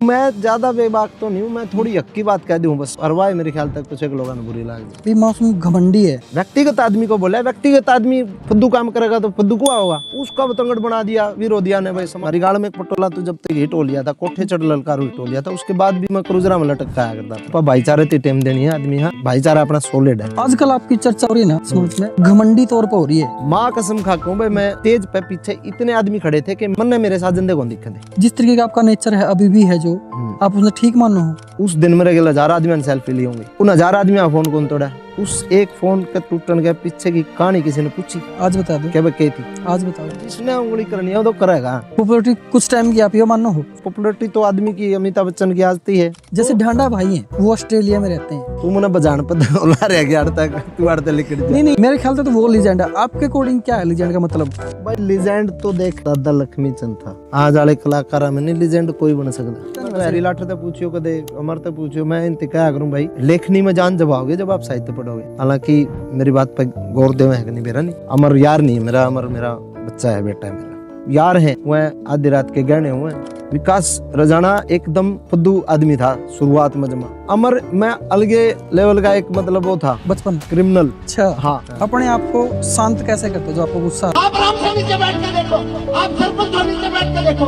मैं ज्यादा बेबाक तो नहीं हूँ, मैं थोड़ी हक की बात कह दूं बस। अरवा है मेरे ख्याल तक कुछ एक लोगों ने बुरी लाग जाए। मासूम घमंडी है। व्यक्तिगत आदमी को बोला है, व्यक्तिगत आदमी फुद्दू काम करेगा तो फुद्दू कुआ होगा। उसका बतंगड़ बना दिया विरोधिया ने। भाई हमारी गाड़ में एक पटोला तो जब तक हिट हो लिया था, कोठे चढ़ ललकार हिट हो लिया था, उसके बाद भी मैं क्रूजरा में लटक खाया करता था। भाईचारे की टेम देनी है आदमी। हाँ, भाईचारा अपना सोलिड है। आजकल आपकी चर्चा हो रही है ना समाज में, घमंडी तौर पर हो रही है। माँ कसम खा के भाई, मैं तेज पे पीछे इतने आदमी खड़े थे कि मन ने मेरे साथ जिंदे को दिखे थे। जिस तरीके का आपका नेचर है अभी भी है, जो आप उसने ठीक मानो हो। उस दिन मेरे 1000 आदमी ने सेल्फी ली होंगे। उन 1000 आदमी का फोन कौन तोड़ा? उस एक फोन के टूटने के पीछे की कहानी किसी ने पूछी? आज बता दो। क्या क्या थी? आज बताओ। जिसने उंगली करनी है वो तो करेगा। पॉपुलरिटी कुछ टाइम की आप ये मानो हो। पॉपुलरिटी तो आदमी की अमिताभ बच्चन की आती है। जैसे ढांडा भाई हैं, वो ऑस्ट्रेलिया में रहते हैं। तू मुझे बजान पता ओला रह गया तक तू आड़ते लिखट जा। नहीं मेरे ख्याल से तो वो लीजेंड है। आपके अकॉर्डिंग क्या है लीजेंड का मतलब? भाई लीजेंड तो देख दादा लक्ष्मी चंद था। आज वाले कलाकार में नहीं लीजेंड कोई बन सकता। हरी लाठर ते पूछियो कदे अमर ते पूछियो, मैं इनते क्या करूं भाई। लेखनी में जान जब आओगे जब आप साहित्य पढ़ोगे। हालांकि मेरी बात पे गौर देवे है कि नहीं मेरा नहीं। अमर यार नहीं मेरा, अमर मेरा बच्चा है, बेटा है मेरा। यार है वह आधी रात के गहने हुए। विकास रजाना एकदम फुद्दू आदमी था शुरुआत में जमा। अमर मैं अलगे लेवल का एक मतलब वो था, बचपन क्रिमिनल। अच्छा हाँ। अपने आप को शांत कैसे करते हो जो आपको गुस्सा? आप आराम से नीचे बैठ के देखो, आप सरपंच हो नीचे बैठ के देखो,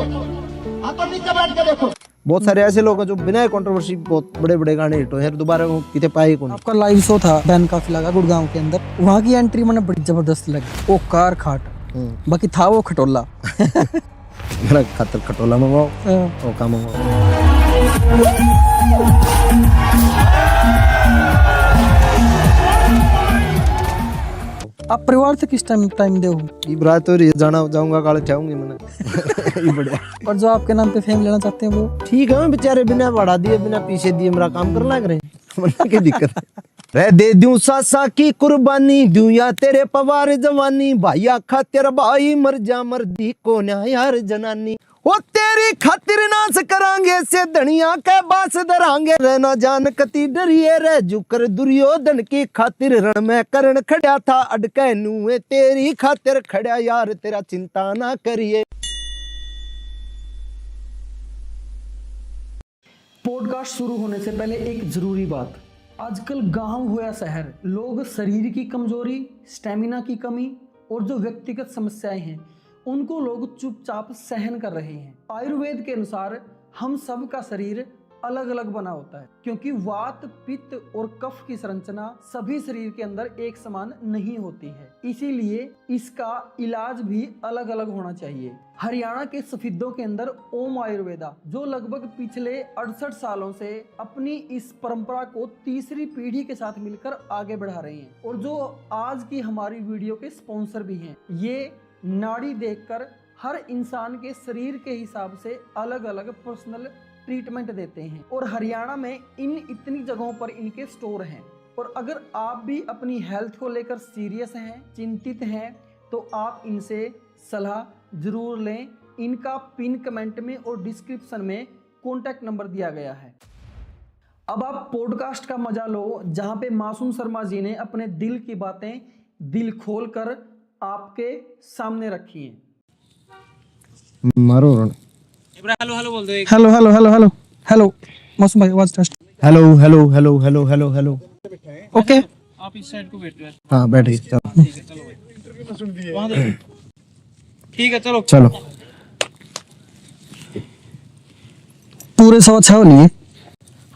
आप तो नीचे बैठ के देखो। बहुत सारे ऐसे लोग हैं जो बिना कंट्रोवर्सी बहुत बड़े बड़े गाने हिट हुए हैं, दोबारा वो कितने पाए कौन। आपका लाइव शो था बैन काफिला का गुड़गांव के अंदर, वहाँ की एंट्री मैंने बड़ी जबरदस्त लगी। वो कार खाट, बाकी था वो खटोला। मेरा खातर खटोला मंगवाओ, वो का मंगवाओ। आप परिवार से किस टाइम दे हो? इब्राहिम तो जाना जाऊंगा काले चाहूंगी मैंने। ये बढ़िया। और जो आपके नाम पे फेम लेना चाहते हैं वो ठीक है, मैं बेचारे बिना बढ़ा दिए बिना पीछे दिए मेरा काम करने लग रहे हैं। मतलब क्या दिक्कत है? रह दे दूं सासा की कुर्बानी, दूं या तेरे पवार जवानी, भाई आखा तेरा भाई मर जा मर्दी को ना यार जनानी। वो तेरी खातिर नाच करांगे से धनिया के बास धरांगे, रहना जान कती डरिए रह जुकर दुर्योधन की खातिर रण में करण खड़ा था अडके नुए तेरी खातिर खड़ा यार तेरा चिंता ना करिए। पॉडकास्ट शुरू होने से पहले एक जरूरी बात। आजकल गांव हो या शहर, लोग शरीर की कमजोरी, स्टेमिना की कमी और जो व्यक्तिगत समस्याएं हैं उनको लोग चुपचाप सहन कर रहे हैं। आयुर्वेद के अनुसार हम सब का शरीर अलग अलग बना होता है, क्योंकि वात, पित्त और कफ की संरचना सभी शरीर के अंदर एक समान नहीं होती है। इसीलिए इसका इलाज भी अलग अलग होना चाहिए। हरियाणा के सफिद्दों के अंदर ओम आयुर्वेदा, जो लगभग पिछले 68 सालों से अपनी इस परंपरा को तीसरी पीढ़ी के साथ मिलकर आगे बढ़ा रहे हैं, और जो आज की हमारी वीडियो के स्पॉन्सर भी हैं। ये नाड़ी देखकर हर इंसान के शरीर के हिसाब से अलग अलग पर्सनल ट्रीटमेंट देते हैं, और हरियाणा में इतनी जगहों पर इनके स्टोर हैं। और अगर आप भी अपनी हेल्थ को लेकर सीरियस हैं, चिंतित हैं, तो आप इनसे सलाह जरूर लें। इनका पिन कमेंट में और डिस्क्रिप्शन में कॉन्टैक्ट नंबर दिया गया है। अब आप पॉडकास्ट का मजा लो, जहां पे मासूम शर्मा जी ने अपने दिल की बातें दिल खोल कर आपके सामने रखी हैं। मारो रण। हेलो हेलो बोल दो। Hello hello hello hello hello Masoom भाई, आवाज test. Hello hello hello hello hello hello. Okay, आप इस साइड को बैठ जाओ। हाँ बैठ गए, चलो ठीक है, चलो भाई वहां देखो। ठीक है, चलो चलो। पूरे 100 हो लिए।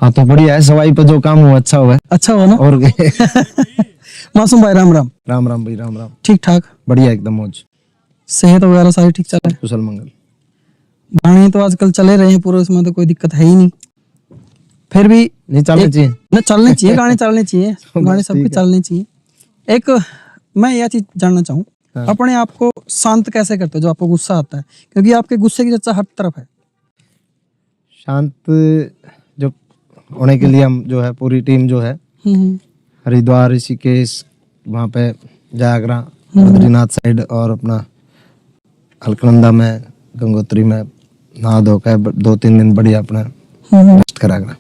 हाँ तो बढ़िया है, सवाई पे जो काम हुआ अच्छा हुआ है। अच्छा हुआ ना? और क्या? मासूम भाई राम राम। राम राम भाई, राम राम। ठीक ठाक, बढ़िया एकदम मौज, सेहत वगैरह सारी ठीक चल रही है? कुशल मंगल। गाने तो आजकल चले रहे हैं पूरे, उसमें तो कोई दिक्कत है ही नहीं। फिर भी नहीं चलना चाहिए ना, चलने चाहिए गाने, चलने चाहिए गाने, सबके चलने चाहिए। एक मैं यह चीज जानना चाहूँ, अपने आप को शांत कैसे करते हो जो आपको गुस्सा आता है? क्योंकि आपके गुस्से की चर्चा हर तरफ है। शांत जो होने के लिए हम जो है पूरी टीम जो है हरिद्वार, ऋषिकेश, वहाँ पे जागरा, बद्रीनाथ साइड और अपना अलकनंदा में, गंगोत्री में नहा धो के 2-3 दिन बढ़िया अपना रेस्ट करा करा।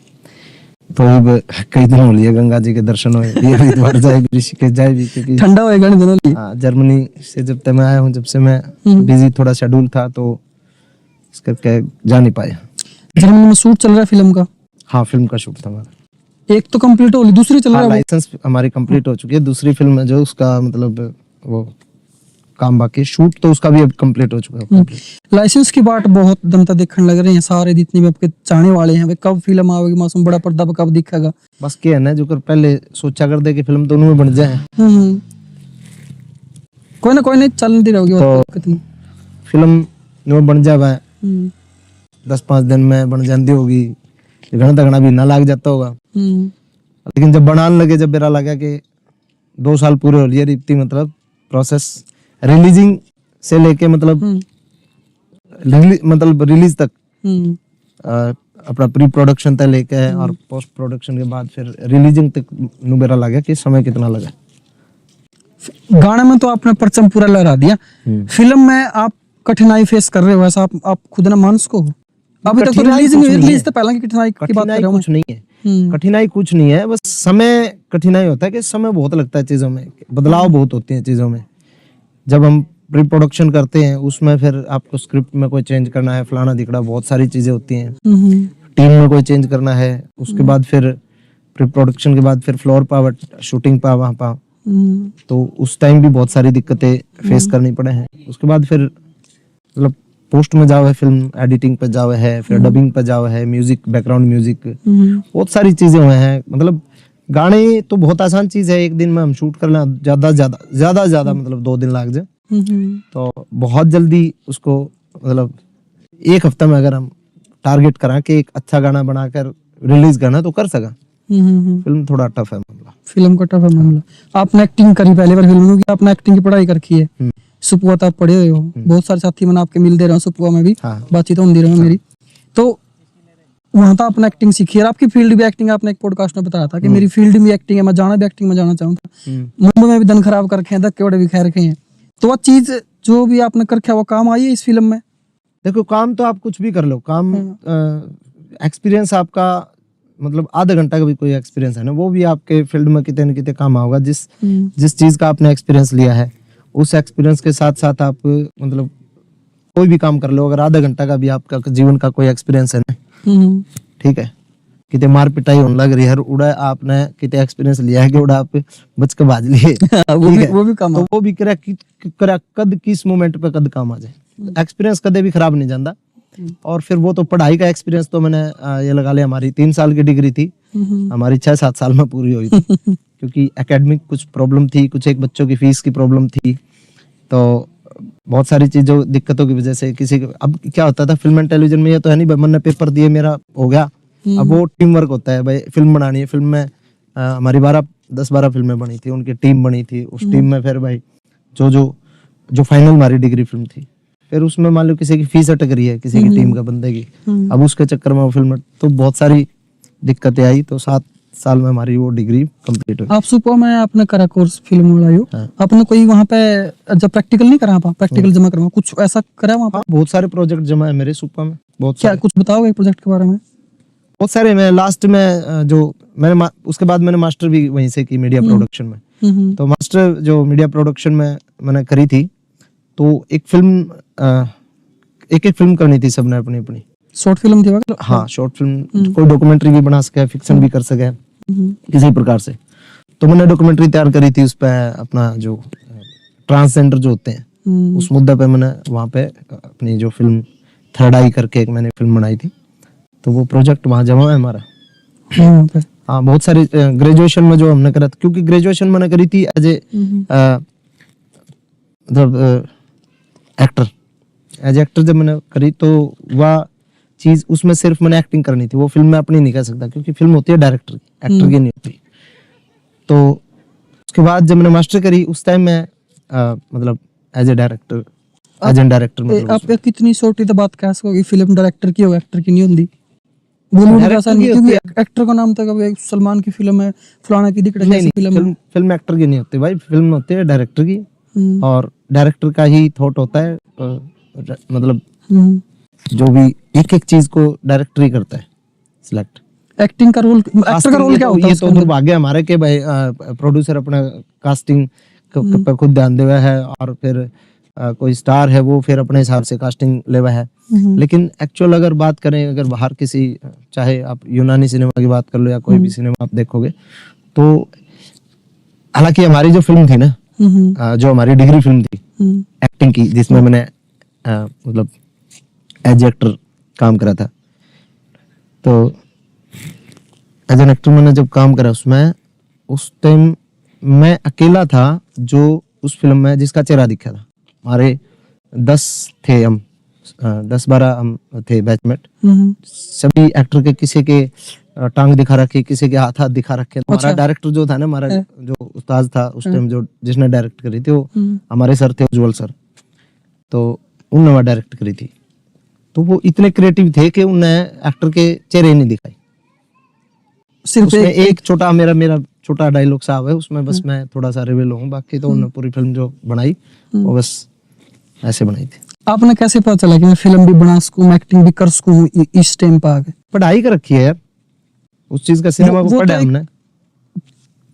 तो अब कई दिन हो लिए गंगा जी के दर्शन हुए, ये हरिद्वार जाए भी, ऋषिकेश जाए भी, क्योंकि ठंडा होएगा नहीं दोनों लिए। हाँ, जर्मनी से जब तक मैं आया हूँ, जब से मैं बिजी थोड़ा शेड्यूल था तो इस करके जा नहीं पाया। जर्मनी में शूट चल रहा है फिल्म का? हाँ, फिल्म का शूट था हमारा। एक तो कंप्लीट हो ली, दूसरी चल रहा हाँ, है वो? लाइसेंस हमारी कंप्लीट हो चुकी है। दूसरी फिल्म है जो उसका मतलब वो काम बाकी, शूट तो उसका भी अब कंप्लीट हो चुका है। लाइसेंस की बात बहुत दमता देखने लग रहे हैं सारे जितने भी आपके चाहने वाले हैं। भाई कब फिल्म आवेगी, मौसम बड़ा पर्दा पे कब दिखेगा? बस क्या है ना, जो कर पहले सोचा कर दे कि फिल्म दोनों में बन जाए। कोई ना चलती रहेगी तो कितनी फिल्म में बन जाए 10-5 दिन में बन जाती होगी, घना तगना भी ना लग जाता होगा। लेकिन जब बनाने लगे, जब मेरा लगा कि 2 साल पूरे हो लिए इतनी मतलब प्रोसेस रिलीजिंग से लेके मतलब रिलीज तक अपना प्री प्रोडक्शन तक लेके और पोस्ट प्रोडक्शन के बाद फिर रिलीजिंग तक मेरा लगा कि समय कितना लगा। गाने में तो आपने परचम पूरा लहरा दिया, फिल्म में आप कठिनाई फेस कर रहे हो ऐसा आप खुद ना मान सको? अभी तक तो रिलीज तो पहले की कठिनाई की बात कर रहा हूं। कुछ नहीं है, कठिनाई कुछ नहीं है, बस समय कठिनाई होता है कि समय बहुत लगता है चीजों में, बदलाव बहुत होते हैं चीजों में। जब हम प्री प्रोडक्शन करते हैं उसमें फिर आपको स्क्रिप्ट में कोई चेंज करना है, फलाना दिखड़ा, बहुत सारी चीजें होती हैं। टीम में कोई चेंज करना है, उसके बाद फिर प्री प्रोडक्शन के बाद फिर फ्लोर पर शूटिंग पर वहाँ पर, तो उस टाइम भी बहुत सारी दिक्कतें फेस करनी पड़े हैं। उसके बाद फिर मतलब पोस्ट में जाओ है, फिल्म एडिटिंग पे जाओ है, फिर डबिंग पे जाओ है, म्यूजिक, बैकग्राउंड म्यूजिक, बहुत सारी चीजें हुए हैं। मतलब गाने तो बहुत आसान चीज है, एक दिन में हम शूट करना ज्यादा मतलब 2 दिन लग जाए, तो बहुत जल्दी उसको मतलब 1 हफ्ता में अगर हम टारगेट करा कि एक अच्छा गाना बनाकर रिलीज करना तो कर सका। फिल्म थोड़ा टफ है मामला। फिल्म का टफ है मामला। आपने एक्टिंग करी पहले बार फिल्म में, आपने एक्टिंग की पढ़ाई करकी है, सुपुआ तक पढ़े हुए हो, बहुत सारे साथी मैंने आपके मिलते रहे सुपुआ में भी, बातचीत होती रही मेरी, तो वहां तो आपने एक्टिंग सीखी है। आपकी फील्ड भी एक्टिंग, आपने एक पॉडकास्ट में बताया था कि मेरी फील्ड भी एक्टिंग है, मैं जाना भी एक्टिंग में जाना चाहूंगा। मुंबई में भी दन खराब कर रखे हैं, धक्के बड़े भी खा रखे हैं, तो वो चीज जो भी आपने कर रखा वो काम आई है इस फिल्म में? देखो, काम तो आप कुछ भी कर लो, काम एक्सपीरियंस आपका मतलब आधा घंटा का भी कोई एक्सपीरियंस है ना, वो भी आपके फील्ड में कितने न कितने काम आओगा। जिस चीज का आपने एक्सपीरियंस लिया है, उस एक्सपीरियंस के साथ साथ आप मतलब कोई भी काम कर लो। अगर आधा घंटा का भी आपका जीवन का कोई एक्सपीरियंस है ना, ठीक है, कितने मार पिटाई होने लग रही है, उड़ा आपने कितने एक्सपीरियंस लिया है कि उड़ा आप बच के भाज लिए, वो भी काम, तो वो भी करा कद किस मोमेंट पे कद काम आ जाए। एक्सपीरियंस कदे भी खराब नहीं जाता। और फिर वो तो पढ़ाई का एक्सपीरियंस तो मैंने ये लगा लिया, हमारी 3 साल की डिग्री थी, हमारी 6-7 साल में पूरी हुई थी क्योंकि एकेडमिक कुछ प्रॉब्लम थी, कुछ एक बच्चों की फीस की प्रॉब्लम थी, तो बहुत सारी चीजों दिक्कतों की वजह से किसी अब क्या होता था फिल्म एंड टेलीविजन में, ये तो है नहीं मैंने पेपर दिए मेरा हो गया। अब वो टीम वर्क होता है भाई, फिल्म बनानी है। फिल्म में हमारी 10-12 फिल्में बनी थी, उनकी टीम बनी थी, उस टीम में फिर भाई जो फाइनल हमारी डिग्री फिल्म थी, फिर उसमें मान लो किसी की फीस अटक रही है, किसी की टीम का बंदे की, अब उसके चक्कर में वो फिल्म, तो बहुत सारी दिक्कतें आई, तो 7 साल में हमारी वो डिग्री कंप्लीट हुई। आप सुपो में आपने करा कोर्स फिल्म वाला यो, आपने कोई वहाँ पे जब प्रैक्टिकल नहीं करा, प्रैक्टिकल जमा करवा कुछ ऐसा करा वहाँ पे? बहुत सारे प्रोजेक्ट जमा है मेरे सुपा में, बहुत क्या कुछ बताओगे प्रोजेक्ट के बारे में? बहुत सारे। मैं लास्ट में जो मैंने उसके बाद मैंने मास्टर भी वहीं से की मीडिया प्रोडक्शन में, तो मास्टर जो मीडिया प्रोडक्शन में मैंने करी थी, तो एक फिल्म करनी थी सबने अपनी अपनी। शॉर्ट फिल्म थी? हाँ, शॉर्ट फिल्म, कोई डॉक्यूमेंट्री भी बना सके, फिक्शन भी कर सके किसी प्रकार से। तो मैंने डॉक्यूमेंट्री तैयार करी थी, उस पे अपना जो ट्रांसजेंडर जो होते हैं उस मुद्दे पे मैंने वहाँ पे अपनी जो फिल्म थर्ड आई करके एक मैंने फिल्म बनाई थी, तो वो प्रोजेक्ट वहाँ जमा है हमारा। हाँ, बहुत सारी ग्रेजुएशन में जो हमने करा था, क्योंकि ग्रेजुएशन मैंने करी थी एज ए मतलब एक्टर जब मैंने करी, तो वह चीज उसमें सिर्फ मैंने एक्टिंग करनी थी, वो फिल्म में अपनी नहीं कर सकता क्योंकि फिल्म होती है डायरेक्टर की, एक्टर की नहीं होती। तो उसके बाद जब मैंने मास्टर करी, उस टाइम मैं मतलब एज ए डायरेक्टर मतलब आप कितनी छोटी तो बात कह सकोगे, फिल्म डायरेक्टर की हो, एक्टर की नहीं होती? बॉलीवुड का ऐसा नहीं, क्योंकि एक्टर का नाम तक सलमान की फिल्म है, फलाना की दिक्कत है, फिल्म एक्टर की नहीं होती भाई, फिल्म होती है डायरेक्टर की, और डायरेक्टर का ही थॉट होता है, मतलब जो भी एक चीज को डायरेक्टर ही करता है सिलेक्ट। एक्टिंग का रोल, एक्टर का रोल क्या होता है? ये तो दुर्भाग्य हमारे के भाई प्रोड्यूसर अपना कास्टिंग पे खुद ध्यान दे हुआ है, और फिर कोई स्टार है वो फिर अपने हिसाब से कास्टिंग लेवा है। लेकिन एक्चुअल अगर बात करें, अगर बाहर किसी, चाहे आप यूनानी सिनेमा की बात कर लो या कोई भी सिनेमा आप देखोगे, तो हालांकि हमारी जो फिल्म थी ना, जो हमारी डिग्री फिल्म थी एक्टिंग की, जिसमें मैंने मतलब एज एक्टर काम करा था, तो एज एन एक्टर मैंने जब काम करा उसमें, उस टाइम मैं अकेला था जो उस फिल्म में जिसका चेहरा दिखा था। हमारे 10 थे हम, 10-12 हम थे बैचमेट। सभी एक्टर के किसी के टांग दिखा रखे, किसी के हाथ दिखा रखे। हमारा डायरेक्टर जो था ना, हमारा जो उस्ताद था उस टाइम, जो जिसने डायरेक्ट करी थी, वो हमारे सर थे, उज्जवल सर, तो उन्होंने डायरेक्ट करी थी। तो वो इतने क्रिएटिव थे कि उन्हें एक्टर के चेहरे ही नहीं दिखाई। सिर्फ उसमें एक छोटा मेरा छोटा डायलॉग साहब है उसमें, बस मैं थोड़ा सा रिवील हूँ, बाकी तो उन्होंने पूरी फिल्म जो बनाई वो बस ऐसे बनाई थी। आपने कैसे पता चला कि मैं फिल्म भी बना सकूं, एक्टिंग भी कर सकूं इस टाइम पे आके? पढ़ाई कर रखी है यार उस चीज का, सिनेमा को पढ़ा हमने,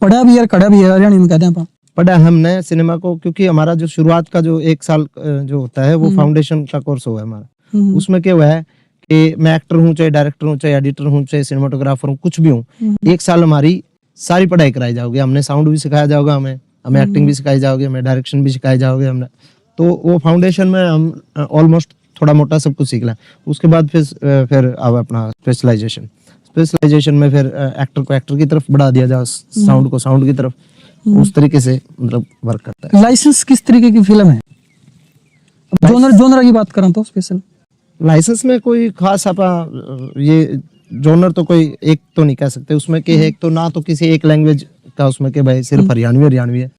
पढ़ा भी यार, कड़ा भी है, हरियाणा में कहते हैं पढ़ा हमने सिनेमा को, क्योंकि हमारा जो शुरुआत का जो 1 साल जो होता है वो फाउंडेशन का कोर्स हुआ है हमारा। उसमें क्या हुआ है कि मैं एक्टर हूँ, चाहे डायरेक्टर हूँ, चाहे एडिटर हूँ, चाहे सिनेमाटोग्राफर हूँ, कुछ भी हूँ, 1 साल हमारी सारी पढ़ाई कराई जाओगे। हमने साउंड भी सिखाया जाओगा, हमें एक्टिंग भी सिखाई जाओगे, हमें डायरेक्शन भी सिखाए जाओगे हमने। तो वो फाउंडेशन में हम ऑलमोस्ट थोड़ा मोटा सब कुछ सीख लें। उसके बाद फिर अब अपना स्पेशलाइजेशन में फिर एक्टर को एक्टर की तरफ बढ़ा दिया जाए, साउंड को साउंड की तरफ, उस तरीके से मतलब वर्क करता है। लाइसेंस किस तरीके की फिल्म है? जोनर की बात करें तो स्पेशल लाइसेंस में कोई खास आप ये जोनर तो कोई एक तो नहीं कह सकते उसमें कि एक तो ना तो किसी एक लैंग्वेज का उसमें कि भाई सिर्फ हरियाणवी है।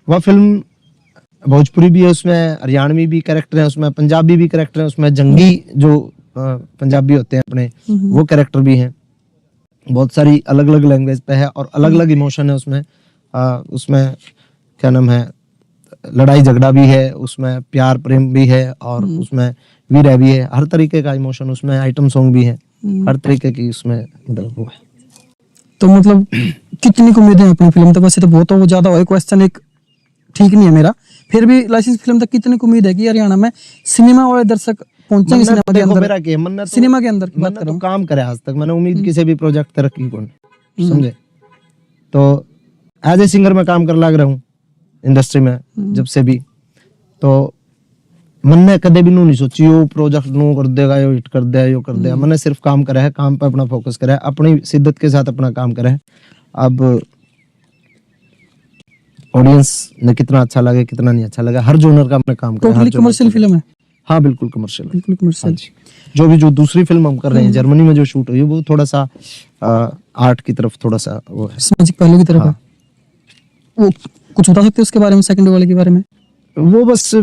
वह फिल्म भोजपुरी भी है, उसमें हरियाणवी भी कैरेक्टर है, उसमें पंजाबी भी कैरेक्टर है, उसमें जंगी जो पंजाबी होते हैं अपने वो कैरेक्टर भी हैं। बहुत सारी अलग अलग लैंग्वेज पे है और अलग अलग इमोशन है उसमें। उसमें क्या नाम है, लड़ाई झगड़ा भी है, उसमें प्यार प्रेम भी है, और उसमें वीर भी है, हर तरीके का इमोशन उसमें, आइटम सॉन्ग भी है, हर तरीके की उसमें मतलब वो है। तो मतलब कितनी उम्मीदें हैं अपनी फिल्म तक? वैसे तो बहुत ज्यादा हो, क्वेश्चन एक ठीक नहीं है मेरा, फिर भी लाइसेंस फिल्म तक कितनी उम्मीद है कि हरियाणा में सिनेमा वाले दर्शक पहुंचेंगे? सिनेमा के अंदर, मेरा के मन्नत तो, सिनेमा के अंदर की बात कर रहा हूं, काम करे आज तक मैंने उम्मीद किसी भी प्रोजेक्ट तरह की कौन समझे। तो एज ए सिंगर में काम कर लग रहा हूँ इंडस्ट्री में जब से भी, तो मैंने कदे भी नहीं सोची यो प्रोजेक्ट नो कर देगा, यो हिट कर देगा, यो कर देगा। मैंने सिर्फ काम करा है, काम पे अपना फोकस करा है, अपनी शिद्दत के साथ अपना काम करा है। अब ऑडियंस ने कितना अच्छा लगे कितना नहीं अच्छा लगा, हर जोनर का अपना काम करा है। टोटली कमर्शियल फिल्म है? हाँ बिल्कुल कमर्शियल, बिल्कुल कमर्शियल। जो दूसरी फिल्म हम कर रहे हैं जर्मनी में जो शूट हुई है वो थोड़ा सा आर्ट की तरफ, थोड़ा सा वो है, सामाजिक पहलू की तरफ है। वो कुछ बता सकते हैं उसके बारे में, सेकंड वाले के बारे में? वो बस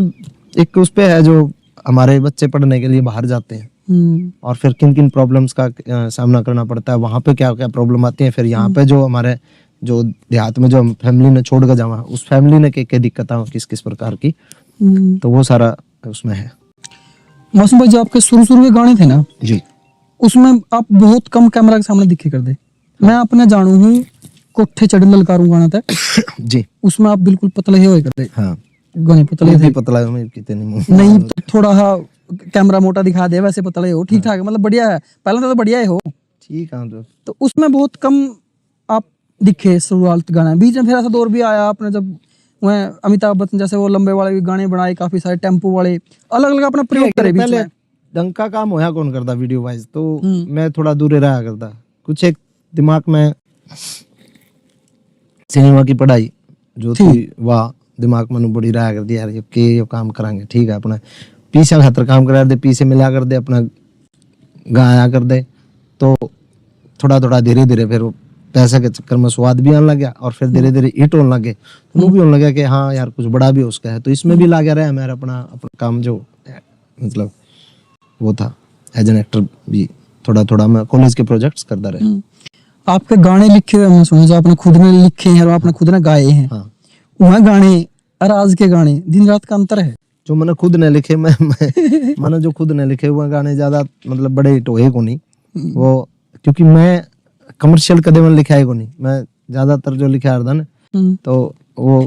एक उस पे है जो हमारे बच्चे पढ़ने के लिए बाहर जाते हैं और फिर किन किन प्रॉब्लम्स का सामना करना पड़ता है, वहाँ पे क्या क्या प्रॉब्लम आती है, फिर यहाँ पे जो हमारे जो देहात में जो फैमिली ने छोड़ कर जावा, उस फैमिली ने क्या दिक्कत है किस किस प्रकार की, तो वो सारा उसमें है। मासूम भाई, जो आपके शुरू के गाने थे ना जी, उसमें आप बहुत कम कैमरा के सामने दिखे कर दे। मैं अपने जानू हूँ कोठे चढ़ ललकारूं गाना था जी, उसमें आप बिल्कुल पतले ही होए कर दे। हाँ गाने पतले थे, पतला है, मैं कितने नहीं तो थोड़ा सा कैमरा मोटा दिखा दे, वैसे पतले हो, ठीक ठाक, मतलब बढ़िया है, पहले तो बढ़िया ही हो, ठीक है। तो उसमें बहुत कम आप दिखे शुरुआत गाना। बीच में फिर ऐसा दौर भी आया आपने जब वह अमिताभ बच्चन जैसे वो लंबे वाले भी गाने बनाए, काफी सारे टेम्पो वाले अलग अलग अपना प्रयोग करे। बीच में ढंग का काम होया कौन करता वीडियो वाइज, तो मैं थोड़ा दूर रहा करता। कुछ एक दिमाग में सिनेमा की पढ़ाई जो थी वह दिमाग में बड़ी रहा कर दी यार, ये काम करांगे, ठीक है, अपना पीछे खातर काम करा दे, पीछे मिला कर दे, अपना गाया कर दे, तो थोड़ा थोड़ा धीरे धीरे फिर पैसे के चक्कर में स्वाद भी आने लगा और फिर धीरे धीरे हिट होने लगे, तो वो भी होने लगा कि हाँ यार कुछ बड़ा भी उसका है, तो इसमें भी लगा रहा है मेरा अपना काम जो मतलब वो था एज एन एक्टर भी थोड़ा थोड़ा मैं कॉलेज के प्रोजेक्ट्स करता रहा। आपके गाने लिखे हुए हमने सुने, जो आपने खुद ने लिखे हैं और आपने खुद ने गाए हैं, हाँ, वह गाने और आज के गाने दिन रात का अंतर है। जो मैंने खुद ने लिखे मैंने जो खुद ने लिखे हुए गाने ज्यादा मतलब बड़े हिट हुए को नहीं, वो क्योंकि मैं कमर्शियल कदे में लिखा है को नहीं, मैं ज्यादातर जो लिखा था ना तो वो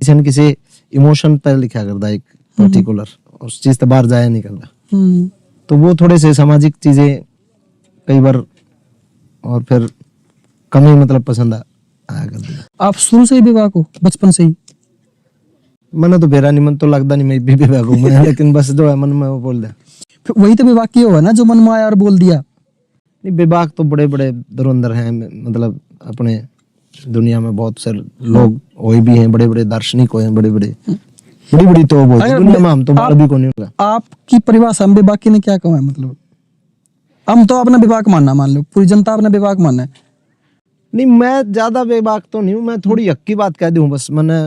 किसी न किसी इमोशन पर लिखा करता, एक पर्टिकुलर, उस चीज से बाहर जाया नहीं करता। हम्म, तो वो थोड़े से सामाजिक चीजें कई बार और फिर कम ही मतलब पसंद आया करती है। आप शुरू से ही विवाह को, बचपन से ही? मैंने तो बेरा नहीं, मन तो लगता नहीं मैं भी विवाह को मैं, लेकिन बस जो है मन में वो बोल दिया। फिर वही तो विवाह किया हुआ ना, जो मन में आया और बोल दिया। नहीं, विवाह तो बड़े बड़े धुरंधर हैं, मतलब अपने दुनिया में बहुत से लोग हुए भी हैं, बड़े बड़े दार्शनिक हुए हैं, बड़ी बड़ी तो वो अगर दुनिया में हम तो बाल भी को नहीं होगा। आपकी परिभाषा में विवाह की ने क्या कहा है? मतलब हम तो अपना विवाह को मानना, मान लो पूरी जनता अपना विवाह को मानना है। नहीं, मैं ज्यादा बेबाक तो नहीं हूँ, मैं थोड़ी हक्की बात कह दूं बस। मैंने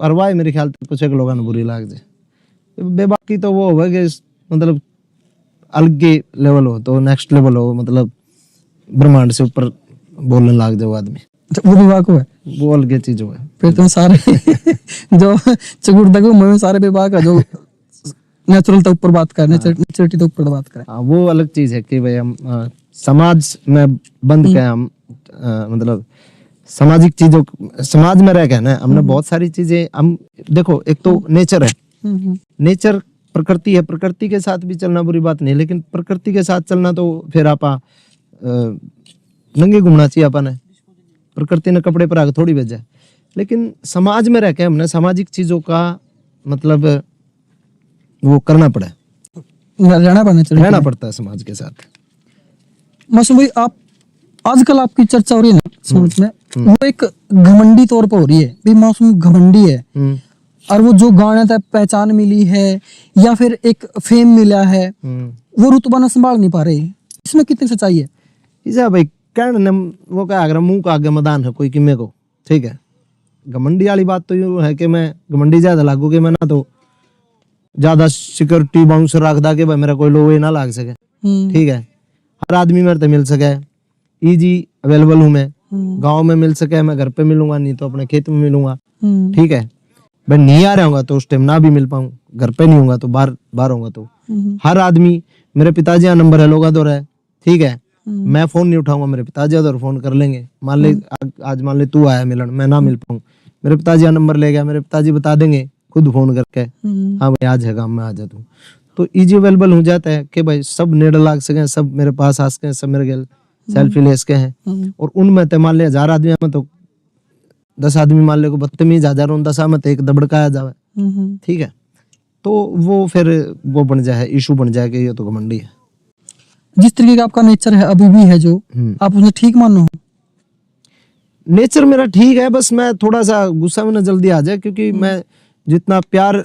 अरवाए मेरे ख्याल से कुछ एक लोगों ने बुरी लाग जाए। बेबाकी तो वो होगा कि मतलब अलग लेवल हो, तो नेक्स्ट लेवल हो, मतलब ब्रह्मांड से ऊपर बोलने लग जाओ आदमी, वो विवाह को है, वो अलग चीज हो है। फिर तुम सारे जो चकुर्दगो में सारे विवाह का जो नेचुरल तो ऊपर बात कर, नेचुरलिटी तो ऊपर बात करें। हाँ, वो अलग चीज है कि भाई हम समाज में बंद के हम मतलब सामाजिक चीजों, समाज में रह के ना हमने बहुत सारी चीजें हम देखो। एक तो नेचर है, नेचर प्रकृति है, प्रकृति के साथ भी चलना बुरी बात नहीं, लेकिन प्रकृति के साथ चलना तो फिर आपा नंगे घूमना चाहिए अपन ने, प्रकृति ने कपड़े पर आके थोड़ी भेजा। लेकिन समाज में रह के हमने सामाजिक चीजों का मतलब वो करना पड़ा, रहना पड़ता है समाज के साथ। मासूम भाई, आप आजकल आपकी चर्चा हो रही है ना समाज में, वो एक घमंडी तौर पर हो रही है भी, मासूम घमंडी है, और वो जो गाने तक पहचान मिली है या फिर एक फेम मिला है, वो रुतबा न संभाल नहीं पा रहे। इसमें कितनी सच्चाई है? इसे भाई कहने वो क्या अगर मुंह का आगे मैदान है कोई किमे को, ठीक है। घमंडी वाली बात तो यूं है कि मैं घमंडी ज्यादा लागू कि मैं ना तो ज्यादा सिक्योरिटी बाउंसर रखदा कि भाई मेरा कोई लोग ना लाग सके, ठीक है। हर आदमी मेरे से मिल सके, इजी अवेलेबल हूँ मैं, गांव में मिल सके मैं घर पे मिलूंगा, नहीं तो अपने खेत में मिलूंगा, ठीक है। मैं नहीं आ रहा हूँ तो उस टाइम ना भी मिल पाऊँ, घर पे नहीं होगा तो बाहर होगा तो हर आदमी, मेरे पिताजी का नंबर है लोगा दो है, ठीक है। मैं फोन नहीं उठाऊंगा, मेरे पिताजी उधर फोन कर लेंगे। मान ले आज मान ले तू आया मिलन, मैं ना मिल पाऊँ, मेरे पिताजी का नंबर ले गया, मेरे पिताजी बता देंगे खुद फोन करके, हाँ भाई आज है काम में आ जा तू, तो इजी अवेलेबल हो जाता है कि भाई सब नेड़े लाग सके, सब मेरे पास आ सके, सब मेरे गल सेल्फी ले सके हैं। और उनमें तो मान ले 1000 आदमी में तो 10 आदमी मान ले को बदतमीज 1000 10 में तो एक दबड़काया जावे, ठीक है। तो वो फिर वो बन जाए, इशू बन जाए कि ये तो घमंडी है। जिस तरीके का आपका नेचर है अभी भी है, जो आप उसे ठीक मानो? नेचर मेरा ठीक है, बस मैं थोड़ा सा गुस्सा में ना जल्दी आ जाए, क्योंकि मैं जितना प्यार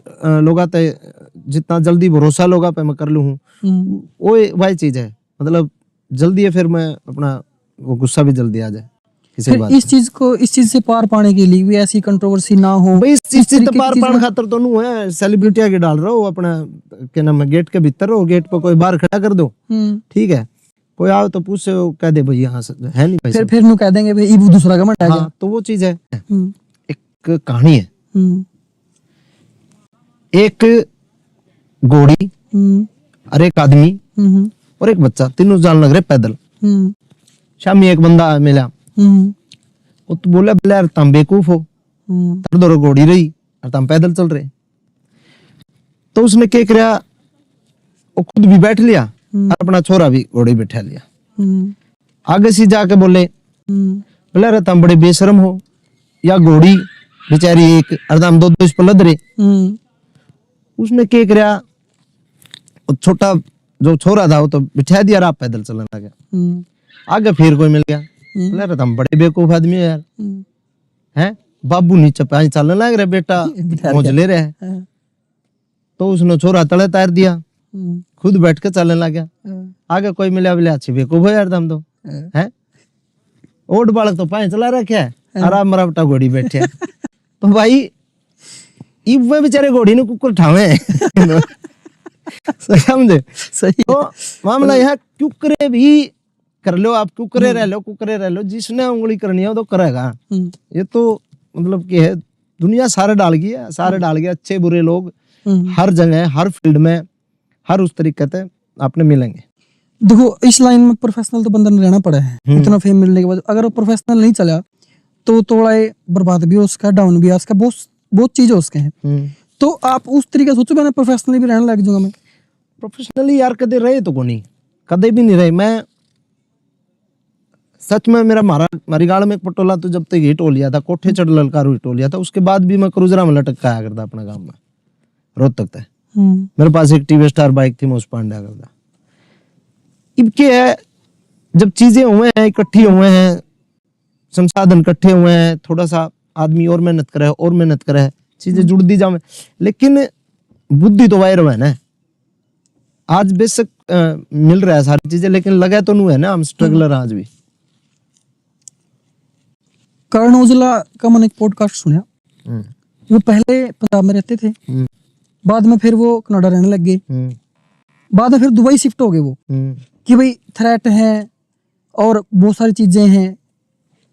लोगा पे, जितना जल्दी भरोसा लोगा पे मैं कर लूँ, वो वही चीज है, मतलब जल्दी है, फिर मैं अपना वो गुस्सा भी जल्दी आ जाए किसी बात। इस चीज से पार पाने के लिए भी ऐसी कंट्रोवर्सी ना हो भाई, इस चीज से तो पार पाने खातर तो नहीं है सेलिब्रिटी के डाल रहा हो अपना, क्या नाम है, गेट के भीतर रहो, गेट पर कोई बाहर खड़ा कर दो, ठीक है। कोई आओ तो पूछे, कह दे भाई यहाँ से है नहीं पैसे, फिर नु कह देंगे भाई ये दूसरा का मत आ हाँ, तो वो चीज है। एक कहानी है, एक घोड़ी और एक आदमी और एक बच्चा, तीनों जान लग रहे पैदल। शामी एक बंदा मिला, वो तो बोला बोले यार तुम बेवकूफ हो, तर दो घोड़ी रही और तुम पैदल चल रहे। तो उसने क्या किया, वो खुद भी बैठ लिया और अपना छोरा भी घोड़ी बैठा लिया। आगे से जाके बोले बोले अरे तुम बड़े बेशरम हो, या घोड़ी बेचारी एक और तुम दो इस पर लद रहे। उसने क्या किया, छोटा जो छोरा था वो तो बिठा दिया, आप पैदल चलने लगा। आगे फिर कोई मिल गया, बोले अरे तुम बड़े बेवकूफ आदमी हो यार, हैं बाबू नीचे पानी चलने लग रहे, बेटा मौज ले रहे हैं। तो उसने छोरा तले तार दिया, खुद बैठ के चलने लगा। आगे कोई मिला, बोले अच्छी बेवकूफ हो यार तुम तो, हैं ओट बालक तो पानी चला रखे है, आराम मरावटा घोड़ी बैठे। तो भाई वे बेचारे घोड़ी ने कुकुर ठावे समझे सही। तो मामला यहाँ कुकरे भी कर लो, आप कुकरे रह लो, जिसने उंगली करनी है तो करेगा। ये तो मतलब कि है, दुनिया सारे डाल गई, अच्छे बुरे लोग हर जगह, हर फील्ड में, हर उस तरीके से आपने मिलेंगे। देखो इस लाइन में प्रोफेशनल तो बंदा रहना पड़ा है, इतना फेम मिलने के बाद। अगर वो प्रोफेशनल नहीं चला तो थोड़ा बर्बाद भी हो उसका, डाउन भी है उसका, बहुत चीजें उसके हैं। तो आप उस तरीके सोचो मैंने प्रोफेशनली भी रहने लग जाऊंगा मैं। प्रोफेशनली यार कदे रहे तो को नहीं, कदे भी नहीं रहे। मैं सच में मेरा मारी गाड़ में एक पटोला तो जब तक हिट हो लिया था, कोठे चढ़ ललकारू हिट हो लिया था, उसके बाद भी मैं क्रूजरा में लटक आया करता अपना गांव में रोहतक तक। मेरे पास एक टीवी स्टार बाइक थी, मैं उस पर आया करता। अब क्या है, जब चीजें हुए हैं, इकट्ठी हुए हैं, संसाधन इकट्ठे हुए हैं, थोड़ा सा आदमी और मेहनत करे और मेहनत करे, चीजें जुड़ दी जाए, लेकिन बुद्धि तो वायर है ना। आज बेशक मिल रहा है सारी चीजें, लेकिन लगा तो नहीं है ना, हम स्ट्रगलर आज भी। करण औजला का मैंने एक पॉडकास्ट सुना, वो पहले पंजाब में रहते थे, बाद में फिर वो कनाडा रहने लग गए, बाद में फिर दुबई शिफ्ट हो गए वो, कि भाई थ्रेट है और बहुत सारी चीजें हैं,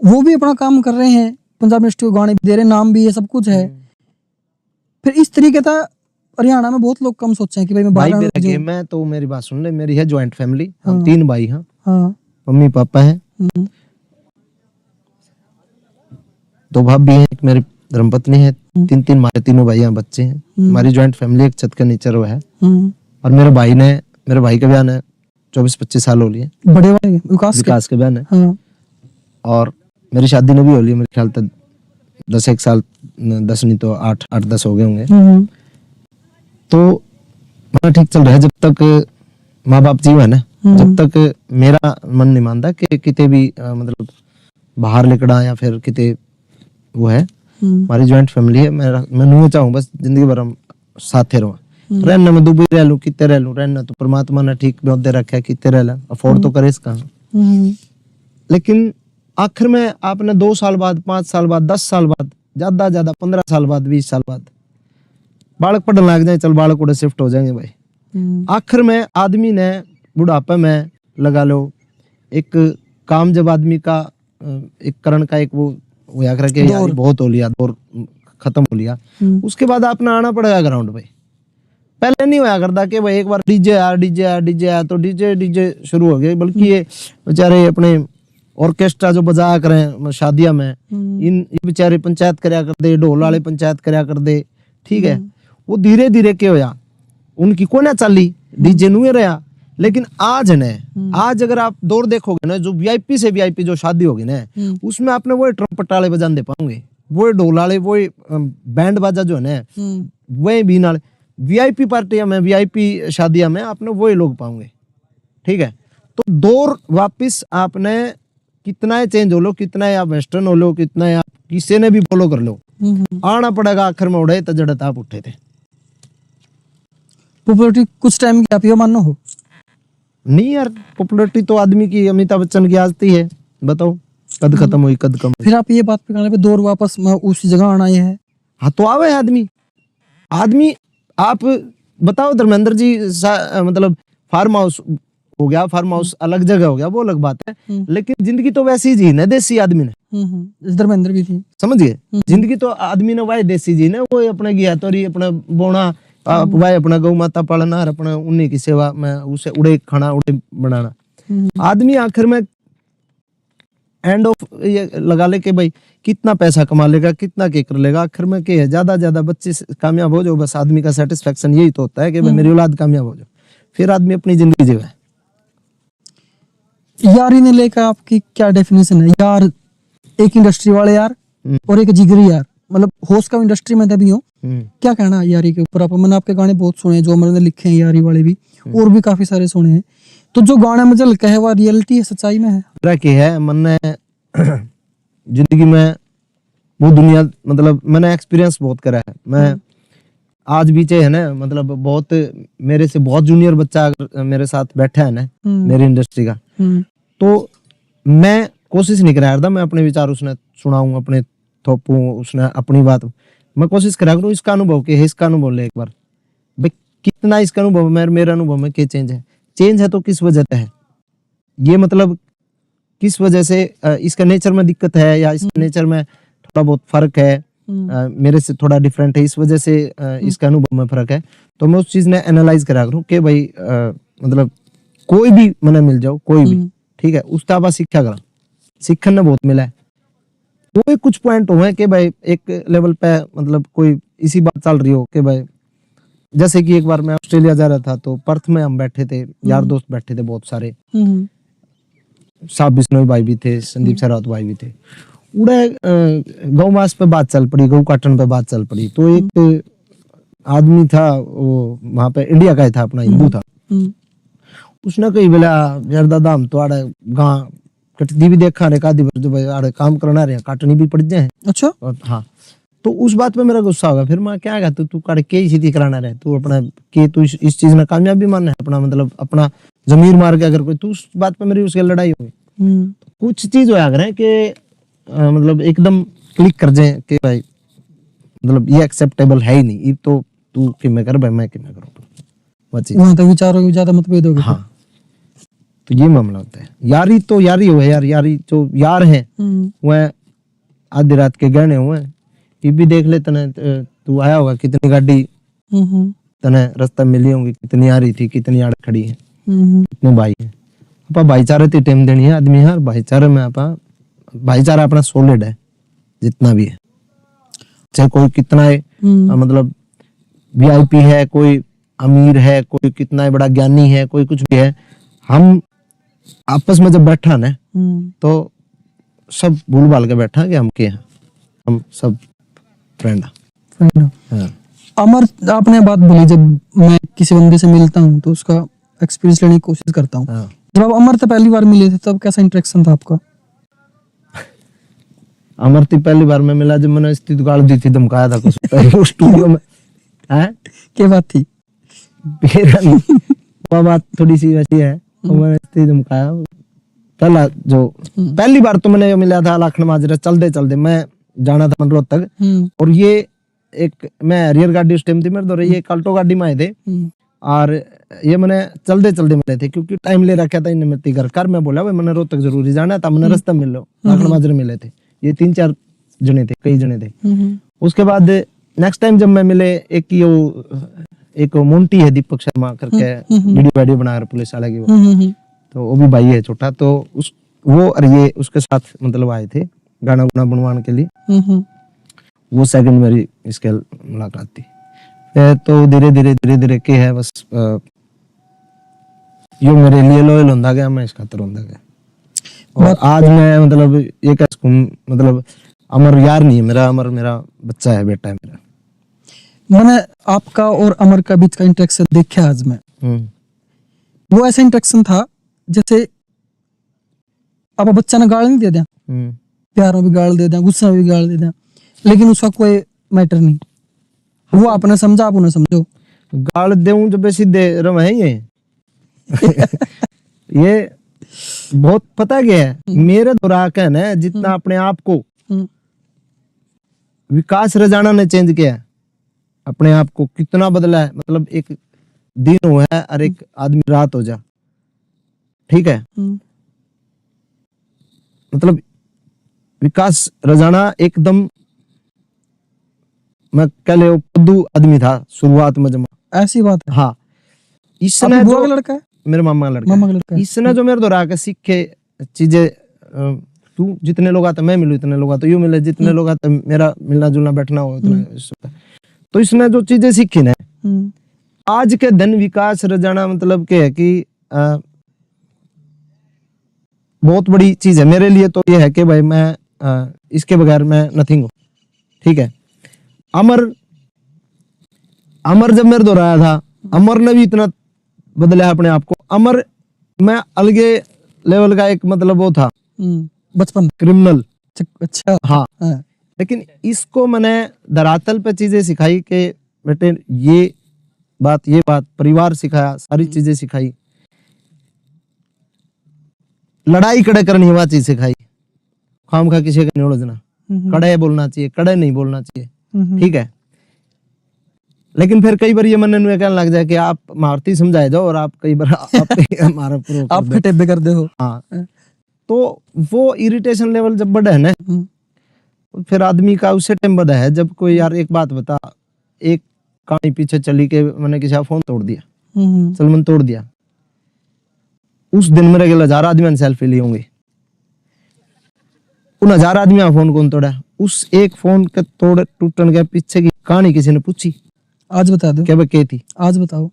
वो भी अपना काम कर रहे हैं, पंजाब इंडस्ट्री को गाने भी दे रहे हैं, नाम भी है, सब कुछ है। फिर इस तरीके का हरियाणा में बहुत लोग कम सोचे हैं कि भाई मैं भाई बाहर मेरा जो- गेम है तो मेरी बात सुन ले, मेरी है ज्वाइंट फैमिली, हम 3 भाई हैं, हाँ, मम्मी पापा हैं, 2 भाभी हैं, एक मेरी धर्मपत्नी है, 3 हमारे तीनों भाई हैं, बच्चे हैं। हमारी ज्वाइंट फैमिली एक छत के नीचे वो है। और मेरे भाई का बयान है 24-25 साल हो लिए, बड़े वाले विकास के बयान है। हाँ, और मेरी शादी ने भी हो ली, मेरे ख्याल तक 10 साल, 10 नहीं तो 8-10 हो गए होंगे। तो मेरा ठीक चल रहा है, जब तक माँ बाप जीव है ना, जब तक मेरा मन नहीं मानता कि किते भी मतलब बाहर लिकड़ा या फिर किते वो है। हमारी ज्वाइंट फैमिली है, मैं नहीं चाहूँ बस जिंदगी भर हम साथे रहो। रहना मैं दुबई रह लूं, कितने रह लूं, रहना तो परमात्मा ने ठीक दे रखा है, कितने रह ला, अफोर्ड तो करे इसका। लेकिन आखिर में आपने 2 साल बाद, 5 साल बाद, 10 साल बाद, ज्यादा 15 साल बाद, 20 साल बाद बालक पढ़ने लग जाए, चल बालक उड़े शिफ्ट हो जाएंगे भाई। आखिर में आदमी ने बुढ़ापे में लगा लो एक काम, जब आदमी का एक करण का एक वो या करके यार बहुत हो लिया, दौर खत्म हो लिया, उसके बाद आपने आना पड़ेगा ग्राउंड पे। पहले नहीं होया करता कि भाई एक बार डीजे आया तो डीजे शुरू हो गए, बल्कि ये बेचारे अपने ऑर्केस्ट्रा जो बजा करें शादियां में, इन बेचारे पंचायत करया कर दे, ढोल वाले पंचायत करया कर दे, ठीक है। वो धीरे धीरे क्या होया, उनकी को ना चली, डीजे नहीं रहा। लेकिन आज ने, आज अगर आप दौर देखोगे ना, जो वीआईपी से वीआईपी जो शादी होगी ना, उसमें आपने वो ट्रम्पट वाले बजान दे पाओगे, वो ढोल वाले, वो बैंड बाजा जो है ना, वही भी नाले वीआईपी पार्टियां में, वीआईपी शादियां में आपने वही लोग पाओगे, ठीक है। तो दौर वापिस आपने कितना चेंज हो लो, कितना आप वेस्टर्न हो लो, कितना आप किसी ने भी फॉलो कर लो, आना पड़ेगा। आखिर में उड़े तो जड़त आप उठे थे। पॉपुलैरिटी कुछ टाइम की आप ये मानो हो? नहीं यार, पॉपुलैरिटी तो आदमी की, अमिताभ बच्चन की आजती है, बताओ कद खत्म हुई कद कम। फिर आप ये बात पे कहने पे दौर वापस उसी जगह आना ये है। हाँ तो आवे आदमी आप बताओ धर्मेंद्र जी, मतलब फार्म हाउस हो गया, फार्म हाउस अलग जगह हो गया, वो अलग बात है, लेकिन जिंदगी तो वैसी जी ना, देसी आदमी ने, धर्मेंद्र भी थी, समझ गए। जिंदगी तो आदमी ने वाई देसी जी ने, वो अपने गया तोरी अपना बोना, वाई अपना गौ माता पालना, अपना उन्हीं की सेवा में, उसे उड़े खाना, उड़े बनाना। आदमी आखिर में एंड ऑफ ये लगा ले कि भाई कितना पैसा कमा लेगा, कितना के कर लेगा, आखिर में क्या है, ज्यादा बच्चे कामयाब हो जाओ, बस आदमी का सेटिस्फेक्शन यही तो होता है कि भाई मेरी औलाद कामयाब हो जाए, फिर आदमी अपनी जिंदगी जीवे। यारी ने लेकर आपकी क्या डेफिनेशन है? यार एक इंडस्ट्री वाले यार और एक जिगरी यार, मतलब होस्ट का इंडस्ट्री में तभी हूँ, क्या कहना है यारी के ऊपर? मैंने आपके गाने बहुत सुने जो मैंने लिखे हैं, यारी वाले भी, और भी काफी सारे सुने हैं। तो जो गाना मुझे लगता है वो रियलिटी है, सच्चाई में है कि है मन ने जिंदगी में वो दुनिया, मतलब मैंने एक्सपीरियंस बहुत करा है। मैं आज भी है ना, मतलब बहुत मेरे से बहुत जूनियर बच्चा अगर मेरे साथ बैठा है ना, मेरी इंडस्ट्री का, तो मैं कोशिश नहीं करा था मैं अपने विचार उसने सुनाऊं, अपने थोपूं, उसने अपनी बात, मैं कोशिश करा करूं इसका अनुभव के है, इसका अनुभव ले एक बार भाई, कितना इसका अनुभव में मेरा अनुभव में क्या चेंज है तो किस वजह से है, ये मतलब किस वजह से इसका नेचर में दिक्कत है या इसके नेचर में थोड़ा बहुत फर्क है, मेरे से थोड़ा डिफरेंट है, इस वजह से इसका अनुभव में फर्क है। तो मैं उस चीज ने एनालाइज करा करूं कि भाई मतलब कोई भी मने मिल जाओ, कोई भी, ठीक है, उस ताबा सीखा करा, सीखने ने बहुत मिला है। वो कुछ पॉइंट हुए कि भाई एक लेवल पे मतलब कोई इसी बात चल रही हो कि भाई जैसे कि एक बार मैं ऑस्ट्रेलिया जा रहा था तो पर्थ में हम बैठे थे, यार दोस्त बैठे थे बहुत सारे, साहब बिश्नोई भाई भी थे, संदीप सरावत भाई भी थे। उड़े गौ मास पे बात चल पड़ी, गौ काटन पे बात चल पड़ी। तो एक आदमी था, वो वहां पे इंडिया का ही था, अपना हिंदू था। उसने कही बोला यार दादा हम तो आड़े गां कटती भी देखा रे का जो भाई आड़े काम करना रहे काटनी भी पड़ जाए। अच्छा। और हाँ, तो उस बात पे मेरा गुस्सा होगा। फिर मैं क्या कहता तू काट के ही सीधी कराना रहे, तू अपना के तू इस चीज में कामयाबी मानना है अपना, मतलब अपना जमीर मार के अगर कोई, तू उस बात पे मेरी उसके लड़ाई होगी। कुछ चीज होया करे कि मतलब एकदम क्लिक कर जाए कि भाई मतलब ये एक्सेप्टेबल है ही नहीं, ये तो तू कि मैं कर भाई मैं कि मैं करूँ, वहां तक विचारों के ज्यादा मतभेद हो गए। हाँ, तो ये मामला होता है। यारी तो यारी हो यार, यारी जो यार है वह आधी रात के गहने हुए। ये भी देख ले तने, तू आया होगा कितनी गाड़ी तने रास्ता मिली होंगी, कितनी आ रही थी, कितनी आड़ खड़ी है, कितने भाई है। अपा भाईचारे की टेम देनी है आदमी है, भाईचारे में अपा भाईचारा अपना सॉलिड है जितना भी है, चाहे कोई कितना है मतलब वीआईपी है, कोई अमीर है, कोई कितना ही बड़ा ज्ञानी है, कोई कुछ भी है, हम आपस में जब बैठा ना तो सब भूल भाल के बैठा कि हम के हैं, हम सब फ्रेंड हैं। अमर, आपने बात बोली जब मैं किसी बंदे से मिलता हूँ तो उसका एक्सपीरियंस लेने की कोशिश करता हूँ। जब आप अमर से पहली बार मिले थे तब कैसा इंटरेक्शन था आपका? अमर से पहली बार मैं मिला जब मैंने स्थिति गाड़ दी थी, धमकाया था कुछ पहले स्टूडियो में। हैं क्या बात थी? वो बात थोड़ी सी वैसी है, मैंने स्थिति धमकाया पहला जो पहली बार तो मैंने मिला था लाखन माजरा, चलते चलते मैं जाना था मनरोहत तक, और ये एक मैं हरियर गाड़ी उस टाइम थी मेरे दौरे, ये काल्टो गाड़ी में आए थे, और ये मैंने चलते चलते मिले थे क्योंकि टाइम ले रखा था इनमें घर कर। मैं बोला भाई मैंने रोहतक जरूरी जाना था, मैंने रास्ता मिल लो, लाखन माजरे मिले थे। ये 3-4 जने थे, कई जने थे। उसके बाद नेक्स्ट टाइम जब मैं मिले, एक मोंटी है दीपक शर्मा करके, वीडियो बना रहा पुलिस वाला की, वो भी भाई है छोटा, तो वो और ये उसके साथ मतलब आए थे गाना गुना बनवाने के लिए। वो सेकंड मेरी इसके मुलाकात थी। तो धीरे धीरे के है बस यो मेरे लिए लॉयल होता गया, मैं इस खातर होता गया। और आज मैं मतलब ये कह सकूं, मतलब अमर यार नहीं है मेरा, अमर मेरा बच्चा है, बेटा है मेरा। मैंने आपका और अमर का बीच का इंटरेक्शन देखा आज मैं। वो ऐसा इंटरेक्शन था जैसे आप बच्चा ने गाल नहीं दे दिया, प्यार में भी गाल दे दिया, गुस्सा में भी गाल दे दिया, लेकिन उसका कोई मैटर नहीं, वो आपने समझा, आप उन्हें समझो। गाल देऊं जब सीधे रम है ये बहुत पता क्या है, मेरे दुराक है ना, जितना अपने आप को विकास रजाना ने चेंज किया है, अपने आप को कितना बदला है। मतलब एक दिन हुआ है और एक आदमी रात हो जा, ठीक है, मतलब विकास रजाना एकदम मैं कह ले पद्दू आदमी था शुरुआत में जमा। ऐसी बात है? हाँ, इसने बुआ का लड़का है, मेरे मामा का लड़का है। इसने जो मेरे दोहरा के सीखे चीजें, तू जितने लोग आते मैं मिलूं, इतने लोग आते यू मिले, जितने लोग आते मेरा मिलना जुलना बैठना हो उतना। तो इसने जो चीजें सीखी ना, आज के दिन विकास रजाना मतलब क्या है कि बहुत बड़ी चीज है मेरे लिए। तो ये है कि भाई मैं इसके बगैर मैं नथिंग हूँ, ठीक है। अमर जब मेरे दोहराया था, अमर ने भी इतना बदला अपने आप को। अमर मैं अलगे लेवल का एक मतलब वो था बचपन क्रिमिनल। अच्छा, हाँ, लेकिन इसको मैंने धरातल पे चीजें सिखाई कि बेटे ये बात परिवार सिखाया, सारी चीजें सिखाई, लड़ाई कड़े करनी वह चीज सिखाई, खाम खा किसी का नहीं उलझना, कड़े बोलना चाहिए, कड़े नहीं बोलना चाहिए, ठीक है। लेकिन फिर कई बार ये मन में कहने लग जाए कि आप मारती समझाए जाओ और आप कई बार हमारा आप खटेबे कर दे हो। हाँ, तो वो इरिटेशन लेवल जब बढ़े है ना, फिर आदमी का उसे टाइम बढ़ा है जब कोई यार एक बात बता, एक कहानी पीछे चली के मैंने किसी का फोन तोड़ दिया, सलमान तोड़ दिया, उस दिन मेरे 1000 आदमी सेल्फी ली होंगी, उन 1000 आदमी का फोन कौन तोड़ा? उस एक फोन के तोड़ टूटने के पीछे की कहानी किसी ने पूछी? आज बता दो, क्या वह क्या थी? आज बताओ।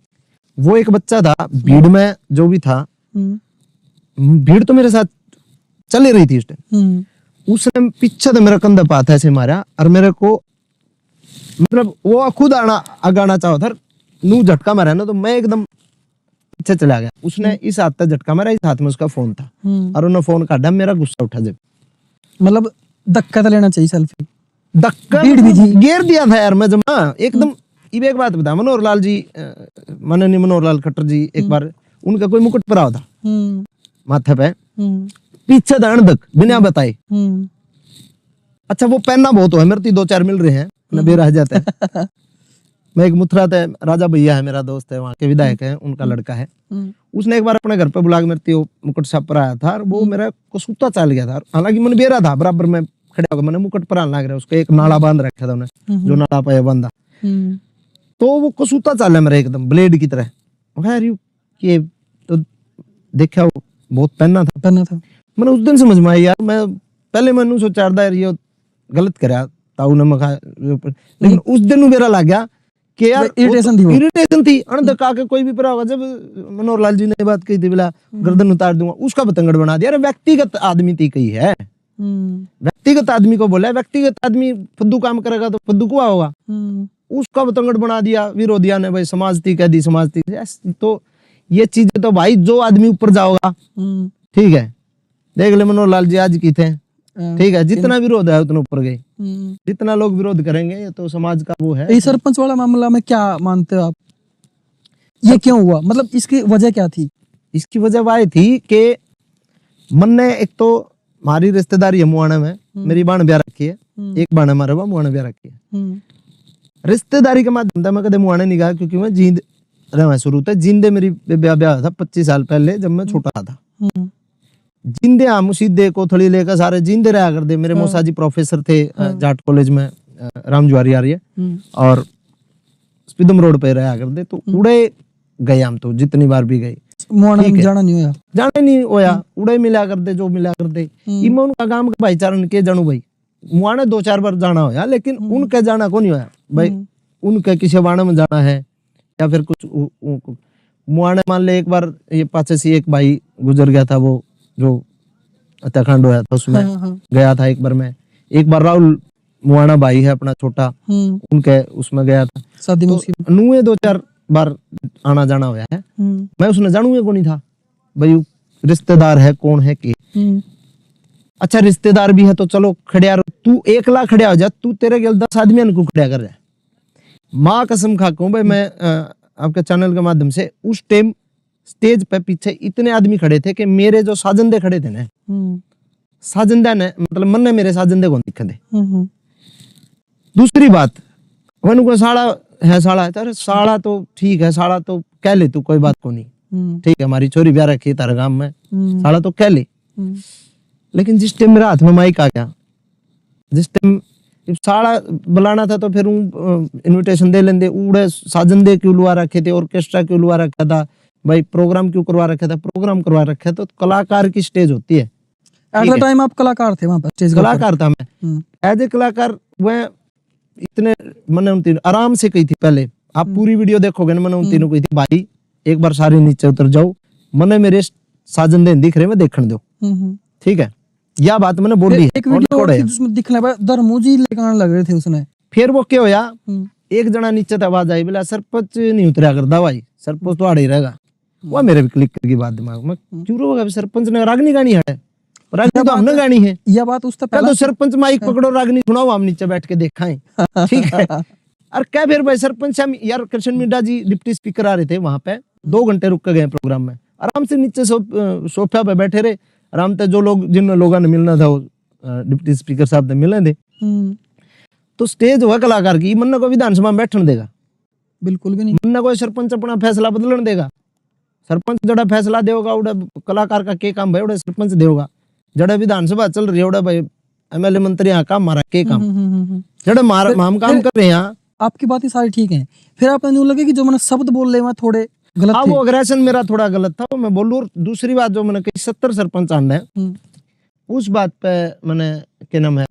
वो एक बच्चा था, भीड़ में जो भी था, भीड़ तो मेरे साथ चल ही रही थी उस टाइम, उसने पीछे तो मेरा कंधा पाथा ऐसे मारा और मेरे को मतलब वो खुद आगाना चाहो था, नू झटका मारा ना तो मैं एकदम पीछे चला गया। उसने इस हाथ तक झटका मारा, इस हाथ में उसका फोन था और उन्होंने फोन काटा, मेरा गुस्सा उठा जब। मतलब धक्का तो लेना चाहिए, सेल्फी धक्का भीड़ भी थी। गिर दिया था यार मैं जमा एकदम। एक बात बता, मनोहर लाल जी, माननीय मनोहर लाल खट्टर जी, एक बार उनका कोई मुकुट परा था माथे पे, पीछे दान तक बिना बताए। अच्छा वो पहनना बहुत है, मेरे तो 2-4 मिल रहे हैं ना, बेर रह जाता है। मैं एक मुथरा थे, राजा भैया है मेरा दोस्त है, वहाँ के विधायक है, उनका लड़का है। उसने एक बार अपने घर पे बुला के मेरे को मुकुट साहब पर आया था और वो मेरा कसूता चल गया था। हालांकि मैंने बेरा था बराबर में खड़े होकर, मैंने मुकुट पर लग रहा, उसको एक नाला बांध रखा था उन्हें, जो नाला पाया बांधा, तो वो कसूता चल रहा मेरा एकदम ब्लेड की तरह। ये तो देखा वो बहुत पहना था। मैंने उस दिन समझ में आया यार, मैं पहले मैंने सोचा यार ये गलत कराया ताऊ ने मखा, लेकिन उस दिन मेरा लग गया कि यार इरिटेशन थी अनदका के कोई भी परा होगा। जब मनोहर लाल जी ने बात कही थी बोला गर्दन उतार दूंगा, उसका बतंगड़ बना दिया। अरे व्यक्तिगत आदमी थी कही है, व्यक्तिगत आदमी को बोला, व्यक्तिगत आदमी फुद्दू काम करेगा तो फुद्दू कुआ होगा, उसका बतंगड़ बना दिया विरोधिया ने, भाई समाज थी कह दी, समाज थी। तो ये चीजें तो भाई जो आदमी ऊपर जाओगा, ठीक है, देख ले मनोहर लाल जी आज की थे, ठीक है, जितना विरोध है उतना ऊपर गए, जितना लोग विरोध करेंगे ये तो समाज का वो है। ये सरपंच वाला मामला में क्या मानते हो आप, ये क्यों हुआ, मतलब इसकी वजह क्या थी? इसकी वजह वह थी कि मन ने एक तो हमारी रिश्तेदारी है मुआने में, मेरी बाण ब्याह रखी है, एक बाण हमारे वहां मुआने ब्याह रखी है, रिश्तेदारी के माध्यम से मैं कदे मुआने नहीं गया, क्योंकि मैं जींद रहा शुरू से। जींदे मेरी ब्याह था 25 साल पहले जब मैं छोटा था। जिंदे हम सीधे कोथड़ी लेकर सारे जिंदे रहा करते। मेरे मौसा जी प्रोफेसर थे जाट कॉलेज में, राम जुआरी आ रही है, और स्पीडम रोड पे रहा करते, तो उड़े गए हम तो जितनी बार भी गए, जाना नहीं होया उड़े मिला करते जो मिला करते। इमा उनका काम का भाईचारा के जानू भाई मुआने 2-4 बार जाना होया, लेकिन उनके जाना को नहीं होया भाई। उनके किसी वाणे में जाना है या फिर कुछ मुआने, मान ले एक बार ये पाछे से एक भाई गुजर गया था, वो जो हत्याकांड होया था उसमें गया था एक बार मैं। एक बार राहुल मुआना भाई है अपना छोटा, उनके उसमें गया था। तो नुए 2-4 बार आना जाना होया है। मैं उसने जानू को नहीं था भाई रिश्तेदार है कौन है के। अच्छा रिश्तेदार भी है तो चलो खड़िया, तू 1 लाख खड़िया हो जा, तू तेरे गेल 10 आदमी को खड़िया कर रहा है। माँ कसम खा कहूं भाई, मैं आपके चैनल के माध्यम से, उस टाइम स्टेज पे पीछे इतने आदमी खड़े थे कि मेरे जो साजंदे खड़े थे ना, साजंदा ने मतलब मन ने मेरे साजंदे को दिखे थे। दूसरी बात, वन को साड़ा है, साड़ा है, अरे साड़ा तो ठीक है, साड़ा तो कह ले तू, कोई बात को नहीं, ठीक है, हमारी छोरी ब्याह रखी तारे गांव में, साड़ा तो कह ले। लेकिन जिस टाइम मेरा हाथ में माइक आ गया, जिस टाइम साड़ा बुलाना था तो फिर इनविटेशन दे लेंदे, उड़े साजंदे क्यों लुआ रखे थे, ऑर्केस्ट्रा क्यों लुआ रखा था भाई, प्रोग्राम क्यों करवा रखा था, प्रोग्राम करवा रखा तो कलाकार की स्टेज होती है। एट द टाइम आप कलाकार थे वहां पर, स्टेज कलाकार था मैं एज ए कलाकार। वह इतने मैंने उन तीनों आराम से कही थी, पहले आप पूरी वीडियो देखोगे ना, मैंने उन तीनों कही थी भाई एक बार सारे नीचे उतर जाओ, मैंने मेरे साजंदे दिख रहे मैं देखने दो, ठीक है, यह बात मैंने बोली है। एक वीडियो और थी जिसमें दिखने पर धर्मोजी लेकर आने लग रहे थे उसने। फिर वो क्या होया, एक जना नीचे आवाज आई, बोला सरपंच नहीं उतरा करता भाई, सरपंच तो आड़े ही रहेगा। वो मेरे भी क्लिक करके बात दिमाग में, क्यों होगा सरपंच ने रागनी गानी है, रागनी तो हमने गानी है। यह बात उस तक तो सरपंच माइक पकड़ो रागनी सुनाओ, हम नीचे बैठ के देखाएं, ठीक है। और क्या फिर भाई सरपंच यार कृष्ण मिड्डा जी डिप्टी स्पीकर आ रहे थे वहां पे, 2 घंटे रुक के गए प्रोग्राम में, आराम से नीचे सोफा पे बैठे रहे आराम से। जो लोग जिन लोगों ने मिलना था वो डिप्टी स्पीकर साहब ने मिलने दे। तो स्टेज हुआ कलाकार की, मन को विधानसभा में बैठने देगा बिल्कुल भी नहीं, मन कोई सरपंच अपना फैसला बदलने देगा। सरपंच जड़ा फैसला देगा उड़ा कलाकार का के काम भाई, उड़ा सरपंच देगा। जड़ा विधानसभा चल रही है उड़ा भाई एमएलए मंत्री यहाँ काम मारा के काम, जड़ा हम काम कर रहे हैं यहाँ। आपकी बातें सारी ठीक हैं, फिर आपने न्यू लगे कि जो मैंने शब्द बोल रहे हैं थोड़े गलत थे। वो अग्रेशन मेरा थोड़ा गलत था, वो मैं बोलूँ। दूसरी बात जो मैंने कही 70 सरपंच आना है, उस बात पे मैंने क्या नाम है,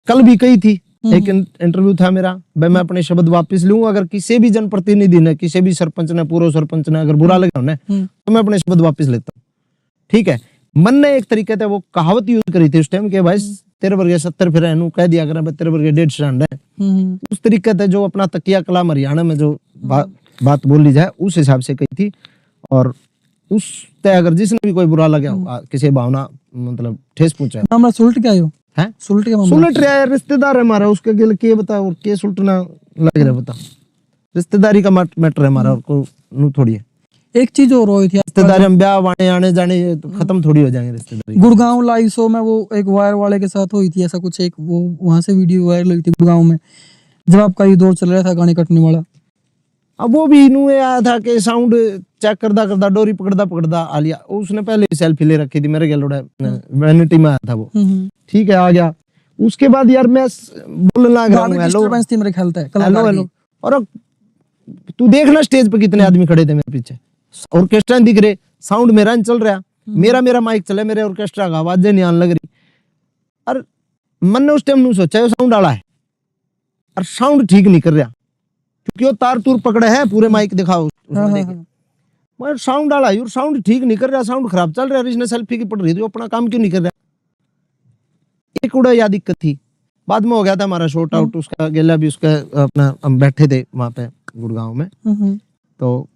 कल भी कही थी, एक इंटरव्यू था मेरा, भाई मैं अपने शब्द वापस लूं, अगर किसी भी जनप्रतिनिधि ने, किसी भी सरपंच ने, पूर्व सरपंच ने अगर बुरा लगा उन्हें, तो मैं अपने शब्द वापस लेता हूँ। ठीक है, मन ने एक तरीके से वो कहावत यूज करी थी उस टाइम के भाई तेरे वर्गे 70 फिर एनू कह दिया कर तेरे वर्गे 150 है, उस तरीके से जो अपना तकिया कलाम हरियाणा में जो बात बोली जाए उस हिसाब से कही थी। और उस तय अगर जिसने भी कोई बुरा लगा किसी भावना मतलब ठेस पहुंचा मामला सुलट क्या हो है, सुलट के मामला सुलट रहा है, रिश्तेदार है हमारा, उसके गिल के बता और के सुलटना लग रहा है, बता रिश्तेदारी का मैटर है हमारा, और को थोड़ी है। एक चीज और हुई थी रिश्तेदारी हम ब्याह आने जाने तो खत्म थोड़ी हो जाएंगे रिश्तेदारी। गुड़गांव लाइव शो में वो एक वायर वाले के साथ हुई थी ऐसा कुछ, एक वो वहां से वीडियो वायरल हुई थी गुड़गांव में, जब आपका ये दौर चल रहा था गाने कटने वाला। अब वो भी इनू आया था कि साउंड चेक करदा करदा डोरी पकड़दा आ लिया, उसने पहले सेल्फी ले रखी थी मेरे गलोड़ा वैनिटी में आया था वो, ठीक है आ गया। उसके बाद यार मैं बोलने लगा हूं हेलो डिस्टरबेंस थी मेरे ख्याल से हेलो हेलो, और तू देखना स्टेज पे कितने आदमी खड़े थे मेरे पीछे, ऑर्केस्ट्रा दिख रहे, साउंड मेरा नहीं चल रहा, मेरा माइक चले, मेरे ऑर्केस्ट्रा का आवाज नहीं आने लग रही। और मन ने उस टाइम नहीं सोचा ये साउंड आला है, और साउंड ठीक नहीं कर रहा क्योंकि वो तार तूर पकड़े है पूरे माइक दिखाओ उसमें देखे, मगर साउंड आला है, साउंड ठीक नहीं कर रहा, साउंड खराब चल रहा है, इसने सेल्फी की पड़ रही थी, अपना काम क्यों नहीं कर रहा। एक उड़ा या दिक्कत थी, बाद में हो गया था हमारा शॉर्ट आउट, उसका गेला भी उसका अपना, हम बैठे थे वहां पे गुड़गांव में, तो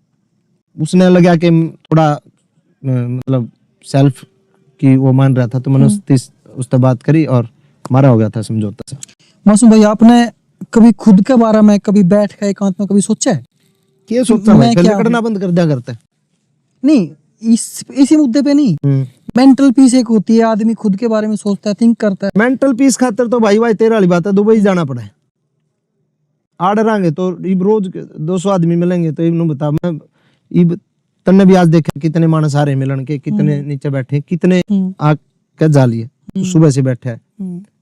उसने लगा कि थोड़ा मतलब सेल्फ की वो मान रहा था, तो मैंने उससे बात करी और हमारा हो गया था समझौता सा। मासूम भाई आपने कभी खुद के बारे में कभी बैठ के एकांत में कभी सोचा है? क्या सोचता है, पहले करना बंद कर दिया करता है। नहीं इसी मुद्दे पे नहीं, मेंटल पीस एक होती है, आदमी खुद के बारे में सोचता है, थिंक करता है। मेंटल पीस खातर तो भाई तेरे वाली बात है, दुबई जाना पड़ा है, आड़ रहांगे तो रोज 200 आदमी मिलेंगे, तो इन्हों बता मैं तन्ने भी आज देखे कितने मानस आ रहे मिलन के, कितने नीचे बैठे, कितने आके जा लिए, तो सुबह से बैठे है,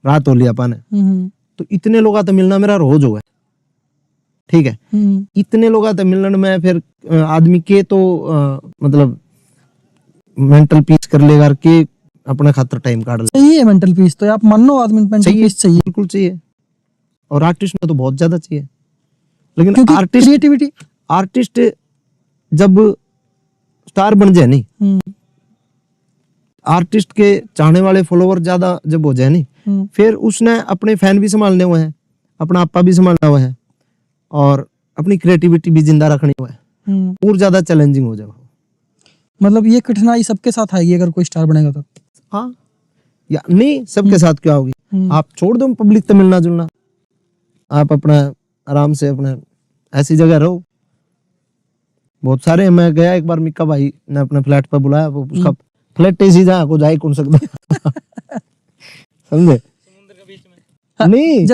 रात हो लिया पाने, तो इतने लोग तो मिलना मेरा रोज हो गया, ठीक है, इतने लोग तो मिलन में फिर आदमी के तो मतलब मेंटल पीस कर लेगा के अपने खातर टाइम काट ले, सही है मेंटल पीस तो आप मानो आदमी मेंटल पीस चाहिए, बिल्कुल चाहिए, और आर्टिस्ट में तो बहुत ज्यादा चाहिए, लेकिन आर्टिस्ट जब स्टार बन जाए नहीं, आर्टिस्ट के चाहने वाले फॉलोवर ज्यादा जब हो जाए नहीं, फिर उसने अपने फैन भी संभालने हुए हैं, अपना आपा भी संभालना हुआ है, और अपनी क्रिएटिविटी भी जिंदा रखनी हुआ है, और ज्यादा चैलेंजिंग हो जाए। मतलब ये कठिनाई सबके साथ आएगी अगर कोई स्टार बनेगा तो। हाँ या नहीं, सबके साथ क्या होगी, आप छोड़ दो पब्लिक से मिलना जुलना, आप अपना आराम से अपने ऐसी जगह रहो। बहुत सारे, मैं गया एक बार, मिक्का भाई ने अपने फ्लैट पर बुलाया, वो उसका फ्लैट ऐसी जहाँ को जा ही कौन सकता समझे, समुद्र के बीच में नहीं,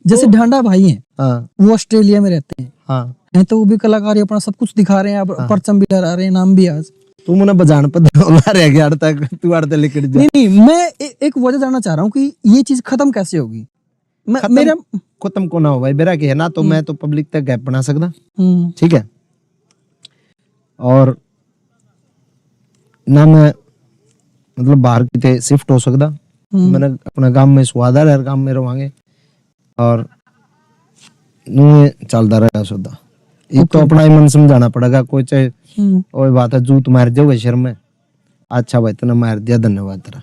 जैसे ढांडा भाई हैं, हाँ वो ऑस्ट्रेलिया में रहते हैं, हाँ हैं तो वो भी कलाकारी अपना सब कुछ दिखा रहे हैं, अब परचम भी लहरा रहे हैं, नाम भी आज तू मुझे बजान पर रह गया तक तू आड़ते लेकर जा। नहीं मैं एक वजह जानना चाह रहा हूँ कि ये चीज खत्म कैसे होगी। मेरा खत्म को ना हो भाई, मेरा क्या है ना, तो मैं तो पब्लिक तक गैप बना सकता, ठीक है, और ना मैं मतलब बाहर किते शिफ्ट हो सकता, मैंने अपना गांव में स्वादार है, गांव में रवांगे और नू चलता रहेगा सौदा। एक तो अपना ही मन समझाना पड़ेगा, कोई चाहे वही बात है, जूत मार जाओ शर्म में, अच्छा भाई तूने मार दिया धन्यवाद तेरा,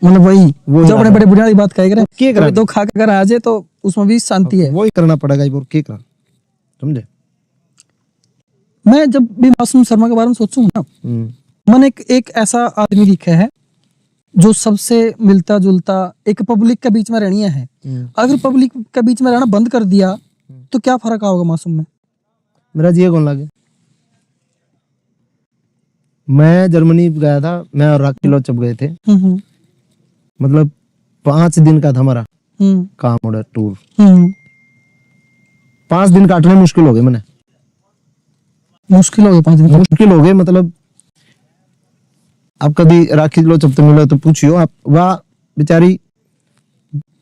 मतलब वही जो अपने बड़े बुढ़िया बात कहेगा, दो खा कर आ जाए तो उसमें भी शांति है, वही करना पड़ेगा, क्या करना, समझे। मैं जब भी मासूम शर्मा के बारे में सोचूं ना, मैंने एक ऐसा आदमी दिखा है जो सबसे मिलता जुलता, एक पब्लिक के बीच में रहनिया है, अगर पब्लिक के बीच में रहना बंद कर दिया तो क्या फर्क आओगे मासूम में? मेरा जी कौन लगे, मैं जर्मनी गया था, मैं और राखी लोचप गए थे, मतलब 5 दिन का था हमारा काम और टूर, 5 दिन काटने मुश्किल हो गए, मैंने मुश्किल हो गए 5 दिन, मुश्किल हो गए, मतलब आप कभी राखी लोचप तो मिलो तो पूछियो, आप वह बेचारी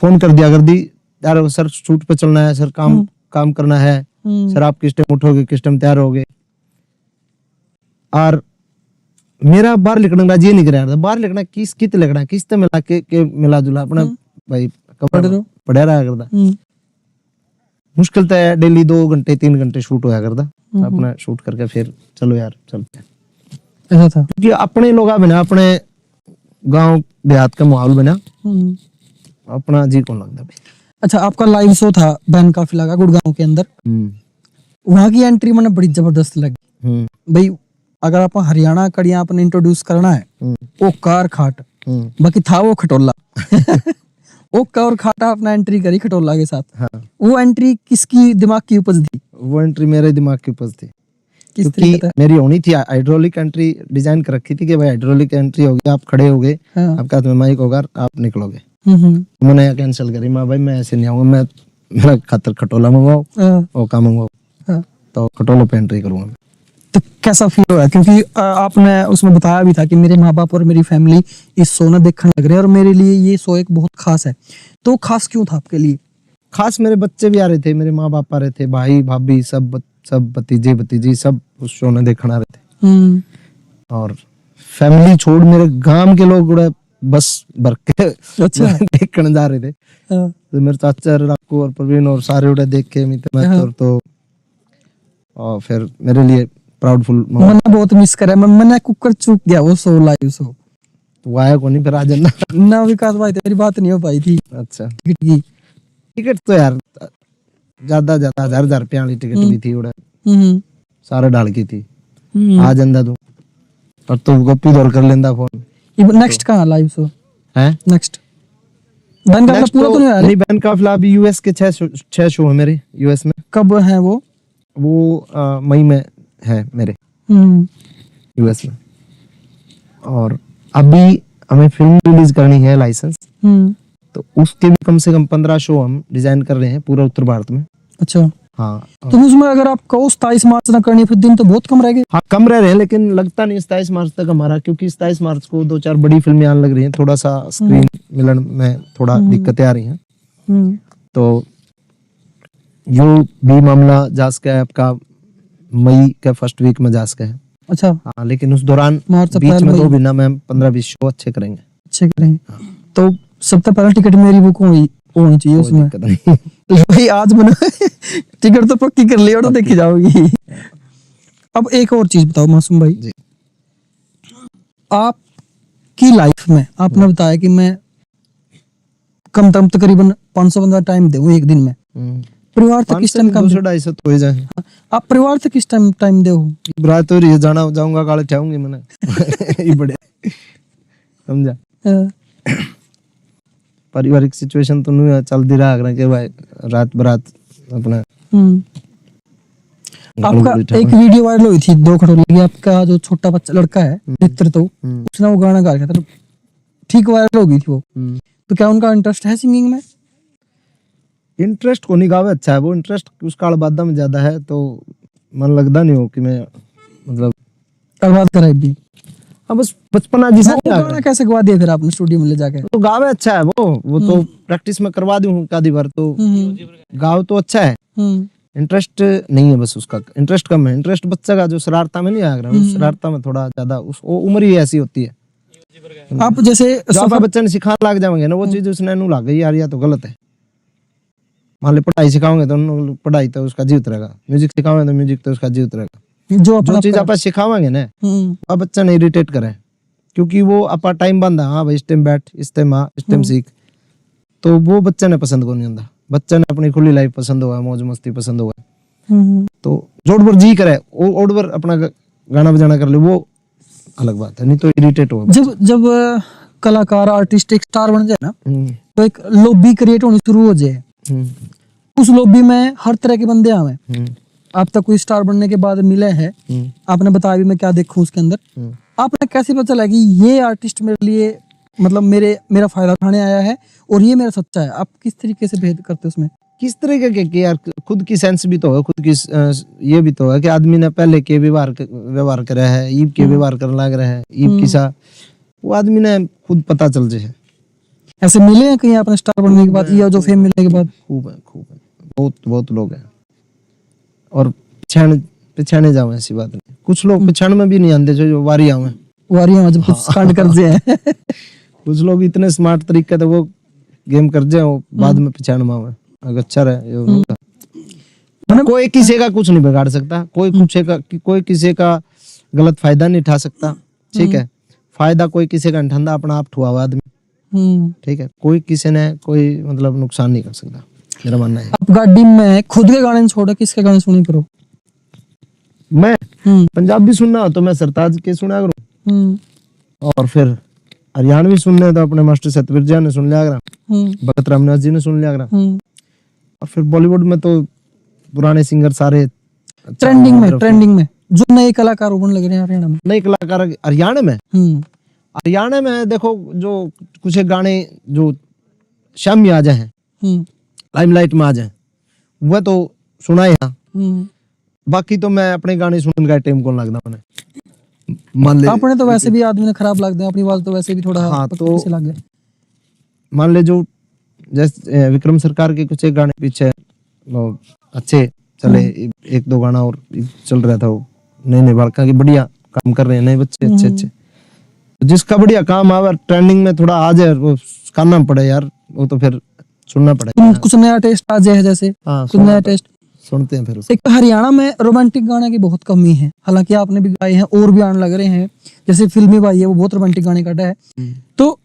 फोन कर दिया कर दी, यार सर शूट पे चलना है, सर काम करना है, सर आप किस टाइम उठोगे, किस टाइम तैयार होगे, और मेरा बाहर लिखने का ये नहीं कर रहा था, बाहर लिखना किस कित लिखना किस ते मिला के मिला जुला अपना भाई कपड़ा पढ़ा रहा करता। मुश्किल तो है, डेली 2 घंटे 3 घंटे शूट होया करता, अपना शूट करके फिर चलो यार चलते हैं। ऐसा था क्योंकि अपने लोग बना, अपने गांव देहात का माहौल बना, अपना जी कौन लगता भाई। अच्छा, आपका लाइव शो था बहन काफिला का गुड़गांव के अंदर, वहां की एंट्री मैंने बड़ी जबरदस्त लगी भाई। अगर आप हरियाणा कड़िया अपने इंट्रोड्यूस करना है, ओकार खाट, बाकी था वो खटोला ओका और खाटा अपना एंट्री करी खटोला के साथ। हाँ। वो एंट्री किसकी दिमाग की उपज थी? वो एंट्री मेरे दिमाग की उपज थी, किस क्योंकि मेरी होनी थी हाइड्रोलिक एंट्री डिजाइन कर रखी थी कि भाई हाइड्रोलिक एंट्री होगी, आप खड़े होगे, हाँ। आपका हाथ में माइक होगा, आप निकलोगे। मैंने कैंसिल करी, मैं भाई मैं ऐसे नहीं आऊंगा, मैं मेरा खातर खटोला मंगवाओ, हाँ। ओका मंगवाओ, हाँ। तो खटोलो पे एंट्री करूंगा। तो कैसा फील हुआ? क्योंकि आपने उसमें बताया भी था कि मेरे माँ बाप और मेरी फैमिली इस शो ने देखने लग रहे हैं और मेरे लिए ये शो एक बहुत खास है। तो खास क्यों था आपके लिए? खास मेरे बच्चे भी आ रहे थे, मेरे माँ बाप आ रहे थे, भाई भाभी सब भतीजे भतीजी सब उस शो ने देखने आ रहे थे। और फैमिली छोड़ मेरे गांव के लोग बस भर के अच्छा देखने जा रहे थे। तो मेरे चाचा राकू और प्रवीण और सारे देख के तो और फिर मेरे लिए प्राउडफुल। मैंने बहुत मिस करा, मैंने कुकर चूक गया वो शो, लाइव शो। तो आया को नहीं फिर आ जाना ना विकास भाई, तेरी बात नहीं हो पाई थी। अच्छा, टिकट तो यार ज्यादा 1000 रुपया वाली टिकट भी थी, सारे डाल की थी, आ जांदा तू, पर तू गोपी दौड़ कर लेंदा फोन। नेक्स्ट कहाँ लाइव शो है? नेक्स्ट बहन काफिला पूरा तो नहीं आया? नहीं, बहन काफिला अभी यूएस के 6 शो है मेरे यूएस में। कब है वो? मई में है मेरे यूएस में। और अभी हमें फिल्म रिलीज करनी है लाइसेंस, तो उसके भी कम से कम 15 शो हम डिजाइन कर रहे हैं पूरा उत्तर भारत में। अच्छा, हाँ। तो उसमें अगर आप कहो 27 मार्च ना करनी, फिर दिन तो बहुत कम रह गए। हाँ, कम रह रहे हैं, लेकिन लगता नहीं 27 मार्च तक हमारा, क्योंकि 27 मार्च को 2-4 बड़ी फिल्में आने लग रही हैं, थोड़ा सा स्क्रीन मिलन में थोड़ा दिक्कतें आ रही हैं। तो यो भी मामला जा सका है आपका मई के फर्स्ट वीक में जा सका है। अच्छा, हाँ, लेकिन उस दौरान बीच में 2 महीना में 15-20 शो अच्छे करेंगे। तो सबसे पहला टिकट मेरी बुक होनी चाहिए उसमें। भाई आज मैंने टिकट तो पक्की कर ली और तो देखी जाओगी। अब एक और चीज बताओ मासूम भाई जी, आपकी लाइफ में आपने बताया कि मैं कम तकरीबन 500 टाइम दूं एक दिन में, परिवार तक किस टाइम कम? 200-250 तो हो जाए। आप परिवार तक किस टाइम दे हो? रात तो रही जाना जाऊंगा काले चाहूंगी मैंने ये बड़े समझा। पारिवारिक सिचुएशन तो नहीं चलती रहा कि भाई रात बरात अपना। आपका एक वीडियो वायरल हुई थी 2 खटोले की, आपका जो छोटा बच्चा लड़का है मित्र, तो उसने वो गाना गा रखा था, तो ठीक वायरल हो गई थी वो। तो क्या उनका इंटरेस्ट है सिंगिंग में? इंटरेस्ट को नहीं गावे, अच्छा है वो, इंटरेस्ट उस काल बादा में ज्यादा है, तो मन लगता नहीं हो कि मैं मतलब करवा कराई भी। अब बस बचपना जिसा गाना कैसे गवा दिया फिर आपने स्टूडियो में ले जाके? तो गावे अच्छा है वो तो प्रैक्टिस में करवा दूं कादी बार, तो गाव तो अच्छा है। इंटरेस्ट नहीं है, बस उसका इंटरेस्ट कम है। इंटरेस्ट बच्चा का जो शरारता में नहीं आ रहा, उस शरारता में थोड़ा ज्यादा, वो उम्र ही ऐसी होती है। आप जैसे बच्चे ने सिखाने लग जाएंगे ना वो चीज उसने नू लग गई यार, या तो गलत है। मान लो पढ़ाई सिखाओगे तो पढ़ाई तो उसका जीव उतरेगा, म्यूजिक सिखाओगे तो म्यूजिक तो उसका जीव उतरेगा। जो चीज आप सिखावांगे ना, अब बच्चा नहीं इरिटेट करे, क्योंकि वो अपा टाइम बंदा, हाँ भाई इस टाइम बैठ, इस टाइम आ, इस टाइम सीख, तो वो बच्चा ने पसंद को नहीं होता। बच्चा ने अपनी खुली लाइफ पसंद हुआ, मौज मस्ती पसंद हुआ, तो जोड़ भर जी करे ओड भर अपना गाना बजाना कर ले, वो अलग बात है, नहीं तो इरिटेट होगा। जब कलाकार आर्टिस्ट एक स्टार बन जाए ना, तो एक लॉबी क्रिएट होनी शुरू हो जाए। उस लॉबी में हर तरह के बंदे आवे। आप तक कोई स्टार बनने के बाद मिले हैं, आपने बताया भी मैं क्या देखूं उसके अंदर, आपने कैसे पता चला कि ये आर्टिस्ट मेरे लिए मतलब मेरा फायदा उठाने आया है और ये मेरा सच्चा है? आप किस तरीके से भेद करते हो उसमें? किस तरीके के यार, खुद की सेंस भी तो है, खुद की ये भी तो है कि आदमी ने पहले के व्यवहार करे है, ईब के व्यवहार करने लग रहे हैं, ईब किसा, वो आदमी ने खुद पता चल जाए। ऐसे मिले हैं कहीं आपने स्टार बनने के बाद या जो फेम मिलने के बाद? खूब है, बहुत लोग हैं, और पिछाने जाओ ऐसी बात नहीं। कुछ लोग पिछाण में भी नहीं आते जो वारी आवे, वारियां जब कुछ कांड कर दिए हैं। कुछ लोग इतने स्मार्ट तरीके से वो गेम कर जाए वो बाद में पहचान में अगर अच्छा रहे ये होगा। कोई किसी का कुछ नहीं बिगाड़ सकता, कोई किसी का गलत फायदा नहीं उठा सकता, ठीक है। फायदा कोई किसी का नहीं उठाता, अपना आप ठुआ हुआ आदमी, ठीक है। कोई किसी ने कोई मतलब नुकसान नहीं कर सकता, मेरा मानना है। आप गाड़ी में खुद के गाने छोड़ो, किसके गाने सुनी करो? मैं पंजाबी सुनना हो तो मैं सरताज के सुना करूं, और फिर हरियाणवी सुनने तो अपने मास्टर सतवीर जी ने सुन लिया करा, भगत रामनाथ जी ने सुन लिया करा, और फिर बॉलीवुड में तो पुराने सिंगर सारे ट्रेंडिंग में जो नए कलाकार उभरने लग रहे हैं हरियाणा में। नए कलाकार हरियाणा में देखो, जो कुछ एक गाने जो शाम में आ जाए हैं, लाइमलाइट में आ जाए, वह तो सुना है। बाकी तो मैं अपने गाने सुनने का टाइम कौन लगता मैंने, मान ले अपने तो वैसे भी आदमी ने खराब लग दे, अपनी आवाज तो वैसे भी थोड़ा हाँ, तो से लग गए। मान ले जो जैसे विक्रम सरकार के कुछ एक गाने पीछे वो अच्छे चले, एक दो गाना और चल रहा था, वो नए बालका की बढ़िया काम कर रहे हैं, नए बच्चे अच्छे जिसका बढ़िया काम आवे ट्रेंडिंग में थोड़ा आ जाए, वो करना पड़े यार, वो तो फिर सुनना पड़ेगा। कुछ नया टेस्ट आ जाए, जैसे कुछ नया टेस्ट सुनते हैं फिर। एक हरियाणा में रोमांटिक गाने की बहुत कमी है, हालांकि आपने भी गाए हैं और भी आने लग रहे हैं, जैसे फिल्मी भाई है वो बहुत रोमांटिक गाने काटा है। तो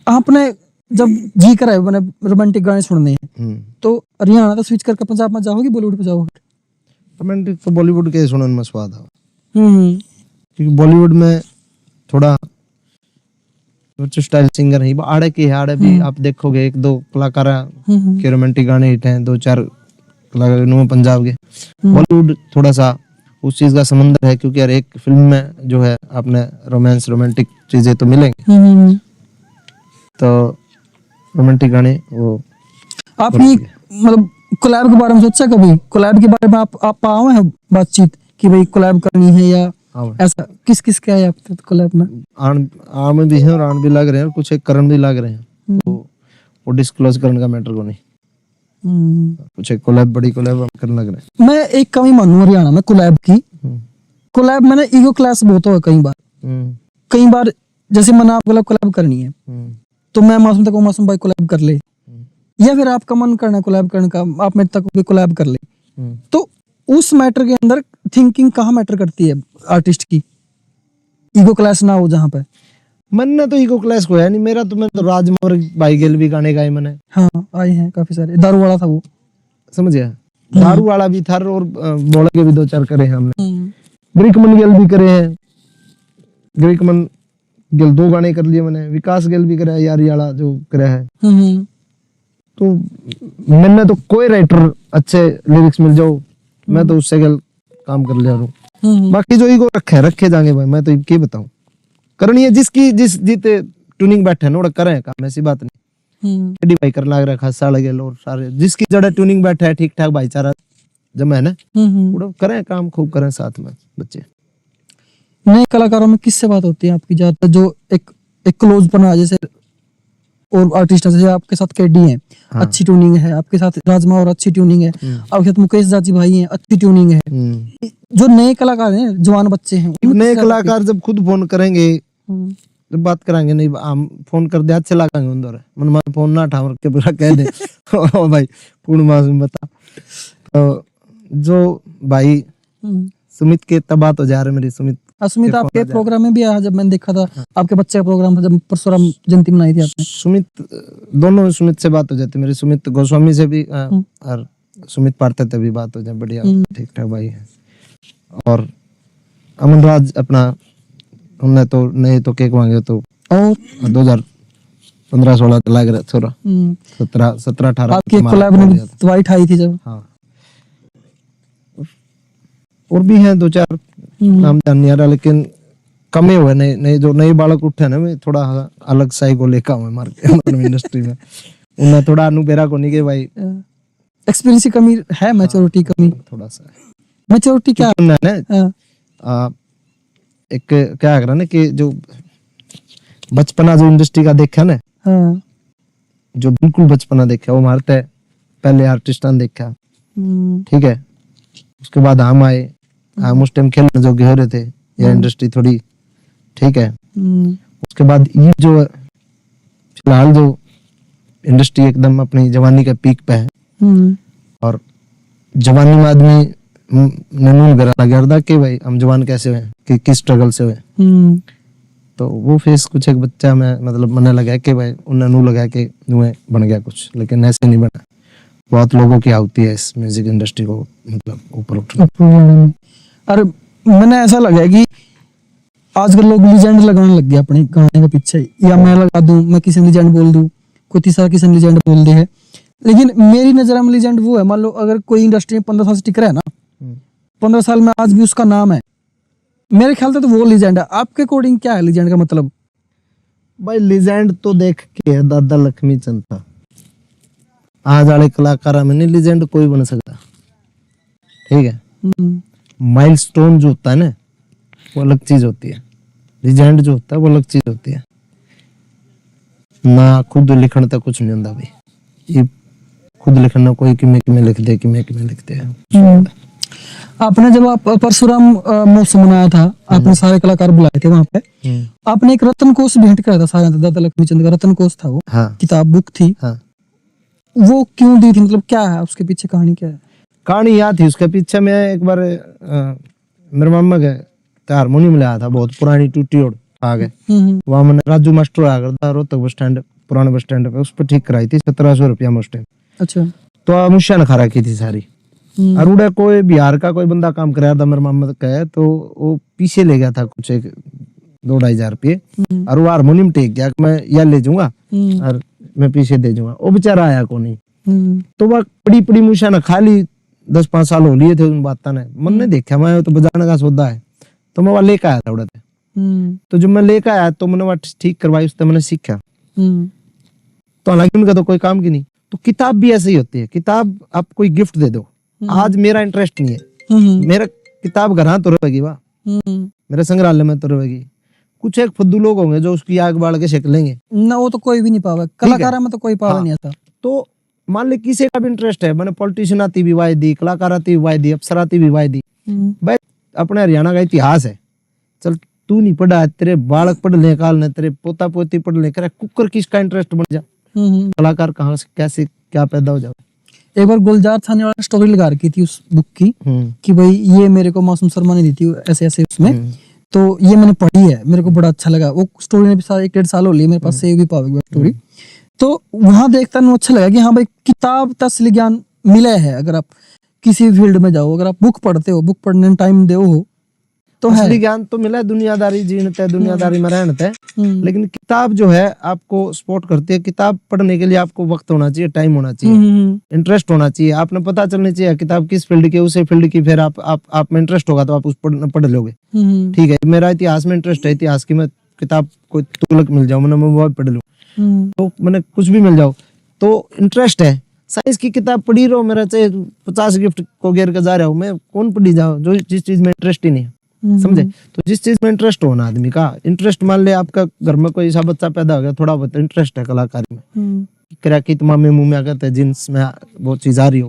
आपने जब जी करा है मैंने रोमांटिक गाने सुनने हैं, तो हरियाणा तो स्विच करके पंजाब में जाओगे, बॉलीवुड पे जाओगे? रोमांटिक तो बॉलीवुड के सुनने में स्वाद है, क्योंकि बॉलीवुड में थोड़ा स्टाइल सिंगर है, आड़े की आड़े भी आप देखोगे एक दो कलाकार के रोमांटिक गाने हिट हैं, दो चार कलाकार पंजाब के। बॉलीवुड थोड़ा सा उस चीज का समंदर है, क्योंकि हर एक फिल्म में जो है आपने रोमांस रोमांटिक चीजें तो मिलेंगे, तो रोमांटिक गाने वो। आपने मतलब कोलैब के बारे में सोचा कभी? कोलैब के बारे में आप पाओ हैं बातचीत कि भाई कोलैब करनी है या ऐसा? किस क्या है आपके कोलैब में? आम भी हैं और आन भी लग रहे हैं, और कुछ एक करण भी लग रहे हैं, तो वो डिस्क्लोज करने का मैटर को नहीं, कुछ एक कोलैब बड़ी कोलैब करने लग रहे हैं। मैं एक कमी मानूं हरियाणा में कोलैब की। कोलैब मैंने ईगो क्लास बहुत हुआ कई बार जैसे मैंने आप कोलैब करनी है तो मैं मासूम तक मासूम भाई कोलैब कर ले, या फिर आपका मन करना है कोलैब करने का, आप मेरे तक कोलैब कर ले, तो उस मैटर के अंदर थिंकिंग कहाँ मैटर करती है आर्टिस्ट की? ईगो क्लास ना हो जहाँ पे। मैंने तो ईगो क्लास को है नहीं मेरा, तो मैं तो राजमौर भाई गेल भी गाने गाए मैंने। हाँ आए हैं काफी सारे, दारू वाला था वो, समझ गया, दारू वाला भी था, और बोले के भी दो चार करे हैं हमने। ग्रीकमन गेल भी करे हैं, ग्रीकमन गेल 2 गाने कर लिए मैंने, विकास गेल भी करे यारी वाला जो करे है। तो मैंने तो कोई राइटर अच्छे लिरिक्स मिल जाओ मैं तो उससे गेल काम कर लिया हूँ। बाकी जो ईगो रखे जाएंगे भाई, मैं तो क्या बताऊं, करनी है जिसकी जीते ट्यूनिंग बैठे नोड़ा करें काम, ऐसी बात नहीं। एडी भाई कर लाग रहा खासा लगे और सारे जिसकी जड़ा ट्यूनिंग बैठा है, ठीक ठाक भाईचारा जमा है ना, उड़ा करें काम, खूब करें साथ में बच्चे। नए कलाकारों में किससे बात होती है आपकी ज्यादातर, जो एक क्लोज बना, जैसे और आर्टिस्ट जैसे आपके साथ केडी है, हाँ। अच्छी ट्यूनिंग है, आपके साथ राजमा और अच्छी ट्यूनिंग है, आपके साथ मुकेश जाजी भाई हैं, अच्छी ट्यूनिंग है। जो नए कलाकार हैं, जवान बच्चे हैं, नए कलाकार जब खुद फोन करेंगे, जब बात कराएंगे, नहीं हम फोन कर दे अच्छे लगाएंगे उधर मन फोन ना उठा के पूरा कह दे ओ भाई पूर्ण मासूम बता। तो जो भाई सुमित के तब बात हो जा रही मेरी, सुमित आपके प्रोग्राम में भी आया जब मैंने देखा था, आपके बच्चे का प्रोग्राम था जब परशुराम जयंती मनाई थी आपने। सुमित, दोनों सुमित से बात हो जाती मेरी, सुमित गोस्वामी से भी और सुमित पार्थे से भी बात हो जाए, बढ़िया ठीक ठाक भाई है। और अमन राज अपना, हमने तो नहीं तो केक मांगे तो 2015-16 लग रहा थोड़ा 17-18 आपकी कोलैब में ट्वाइट आई थी जब। हाँ, और भी हैं 2-4 नाम जानने आ रहा, लेकिन कमे हुए नहीं जो नए बालक उठे ना, मैं थोड़ा अलग साई को लेकर हूँ मार्केट इंडस्ट्री में, उन्हें थोड़ा अनुभेरा को नहीं के भाई, एक्सपीरियंस की कमी है, मैच्योरिटी कमी थोड़ा सा। मैच्योरिटी क्या है ना, एक क्या कर रहा ना कि जो बचपना जो इंडस्ट्री का देखा ना, जो बिल्कुल बचपना देखा वो मारते पहले आर्टिस्ट ने देखा, ठीक है, उसके बाद हम आए, हम उस टाइम खेलने जो गए रहे थे, या इंडस्ट्री थोड़ी ठीक है। उसके बाद ये जो फिलहाल जो इंडस्ट्री एकदम अपनी जवानी के पीक पे है, और जवानी में आदमी ननून करा लगा कि भाई हम जवान कैसे हुए, कि किस स्ट्रगल से हुए। तो वो फेस कुछ एक बच्चा में मतलब मन लगा कि भाई उन्हें लगा कि नुए बन गया कुछ, लेकिन ऐसे नहीं बना। बहुत लोगों की आती है इस म्यूजिक इंडस्ट्री को मतलब ऊपर उठने। और मैंने ऐसा लगा कि आजकल लोग लीजेंड लगाने लग गए अपने गाने के पीछे, या मैं लगा दूं, मैं किसी ने लीजेंड बोल दूं, कोई तीसरा किसी ने लीजेंड बोल दे है। लेकिन मेरी नजर में लीजेंड वो है, मान लो अगर कोई इंडस्ट्री में 15 साल से टिक रहा है ना, 15 साल में आज भी उसका नाम है, मेरे ख्याल से तो वो लीजेंड है। आपके अकॉर्डिंग क्या है लीजेंड का मतलब? भाई लीजेंड तो देख के दादा लक्ष्मी चंद था, आज वाले कलाकार में नहीं लीजेंड कोई बन सकता, ठीक है। माइलस्टोन जो होता है ना वो अलग चीज होती है, लीजेंड जो होता है वो अलग चीज होती है ना। खुद लिखण तक कुछ नहीं होता भाई, ये खुद लिखना कोई किमें लिख दे, किमें लिख दे। आपने जब आप परशुराम महोत्सव मनाया था, आपने सारे कलाकार बुलाए थे वहां पे, आपने एक रत्न कोश भेंट कराया था सारे, दादा लक्ष्मी चंद का रत्न कोश था वो। हाँ। किताब बुक थी। हाँ। वो क्यों दी थी, मतलब क्या है उसके पीछे, कहानी क्या है? कहानी याद थी उसके पीछे। मैं एक बार मेरे मामा के हारमोनियम लाया था, बहुत पुरानी टूटी और आ गए, वहां मैंने राजू मास्टर आया करता रोहतक बस स्टैंड, पुराने बस स्टैंड पे, उस पर ठीक कराई थी 1700 रुपया में उस टाइम। अच्छा। तो मुश्या ने खा रखी थी सारी। और उड़े कोई बिहार का कोई बंदा काम कराया था मेरे मामा का, तो वो पीछे ले गया था कुछ एक 2-2.5 रुपये, और वो हारमोनियम टेक गया कि मैं यह ले जाऊंगा और मैं पीछे दे जाऊंगा। वो बेचारा आया को नहीं, तो वह पड़ी मुश्या ने खा ली। 10-5 साल हो लिए थे उन बात ने, मन ने देखा मैं तो बजाने का सौदा है, तो मैं वह लेकर आया था उड़े थे। तो जब मैं लेकर आया तो मैंने वह ठीक करवाई, उससे मैंने सीखा। तो हालांकि उनका तो कोई काम की नहीं। तो किताब भी ऐसे ही होती है, किताब आप कोई गिफ्ट दे दो। आज मेरा इंटरेस्ट नहीं है, मेरा किताब घर तो रहेगी, वाह मेरे संग्रहालय में तो रहेगी। कुछ एक फुद्दू लोग होंगे जो उसकी आग बाल के शेक लेंगे ना, वो तो कोई भी नहीं पावे, कलाकार में तो कोई पावे नहीं आता। तो मान ले किसी का भी इंटरेस्ट है, मैंने पॉलिटिशियन आती भी वाई दी, कलाकार आती भी वाई दी, अफसर आती भी वाई दी। भाई अपने हरियाणा का इतिहास है, चल तू नहीं पढ़ा, तेरे बालक पढ़ ले, काल ने तेरे पोता पोती पढ़ ले, करे कुकर किसका इंटरेस्ट बन जा, कलाकार कहाँ से कैसे क्या पैदा हो जाए। एक बार गुलजार थाने वाला स्टोरी लगा रखी थी उस बुक की कि भाई ये मेरे को मासूम शर्मा ने दी थी ऐसे ऐसे उसमें, तो ये मैंने पढ़ी है, मेरे को बड़ा अच्छा लगा। वो स्टोरी ने भी 1-1.5 साल हो लिए मेरे पास से भी पावेगी स्टोरी। तो वहां देखता मुझे अच्छा लगा कि हाँ भाई किताब का असली ज्ञान मिला है। अगर आप किसी फील्ड में जाओ, अगर आप बुक पढ़ते हो, बुक पढ़ने में टाइम दो हो, तो असली ज्ञान तो मिला है। दुनियादारी जीनते है, दुनियादारी में रहते हैं, लेकिन किताब जो है आपको सपोर्ट करती है। किताब पढ़ने के लिए आपको वक्त होना चाहिए, टाइम होना चाहिए, इंटरेस्ट होना चाहिए, आपने पता चलनी चाहिए किताब किस फील्ड की, उसी फील्ड की। फिर आप में इंटरेस्ट होगा तो आप उस पढ़ लोगे। ठीक है, मेरा इतिहास में इंटरेस्ट है, इतिहास की मैं किताब कोई तुगलक मिल जाओ मैंने वो पढ़ लूं, तो मैंने कुछ भी मिल जाओ तो इंटरेस्ट है। साइंस की किताब पढ़ी रहो, मेरा चाहे 50 गिफ्ट को घेर के जा रहा हूँ, मैं कौन पढ़ी जाओ जो जिस चीज में इंटरेस्ट ही नहीं है, समझे। तो जिस चीज में इंटरेस्ट होना आदमी का इंटरेस्ट, मान ले आपका घर में कोई ऐसा बच्चा पैदा हो गया, थोड़ा बहुत इंटरेस्ट है कलाकारी में, कि मामे मुंह में आकर जिन्स में वो चीज आ रही हो,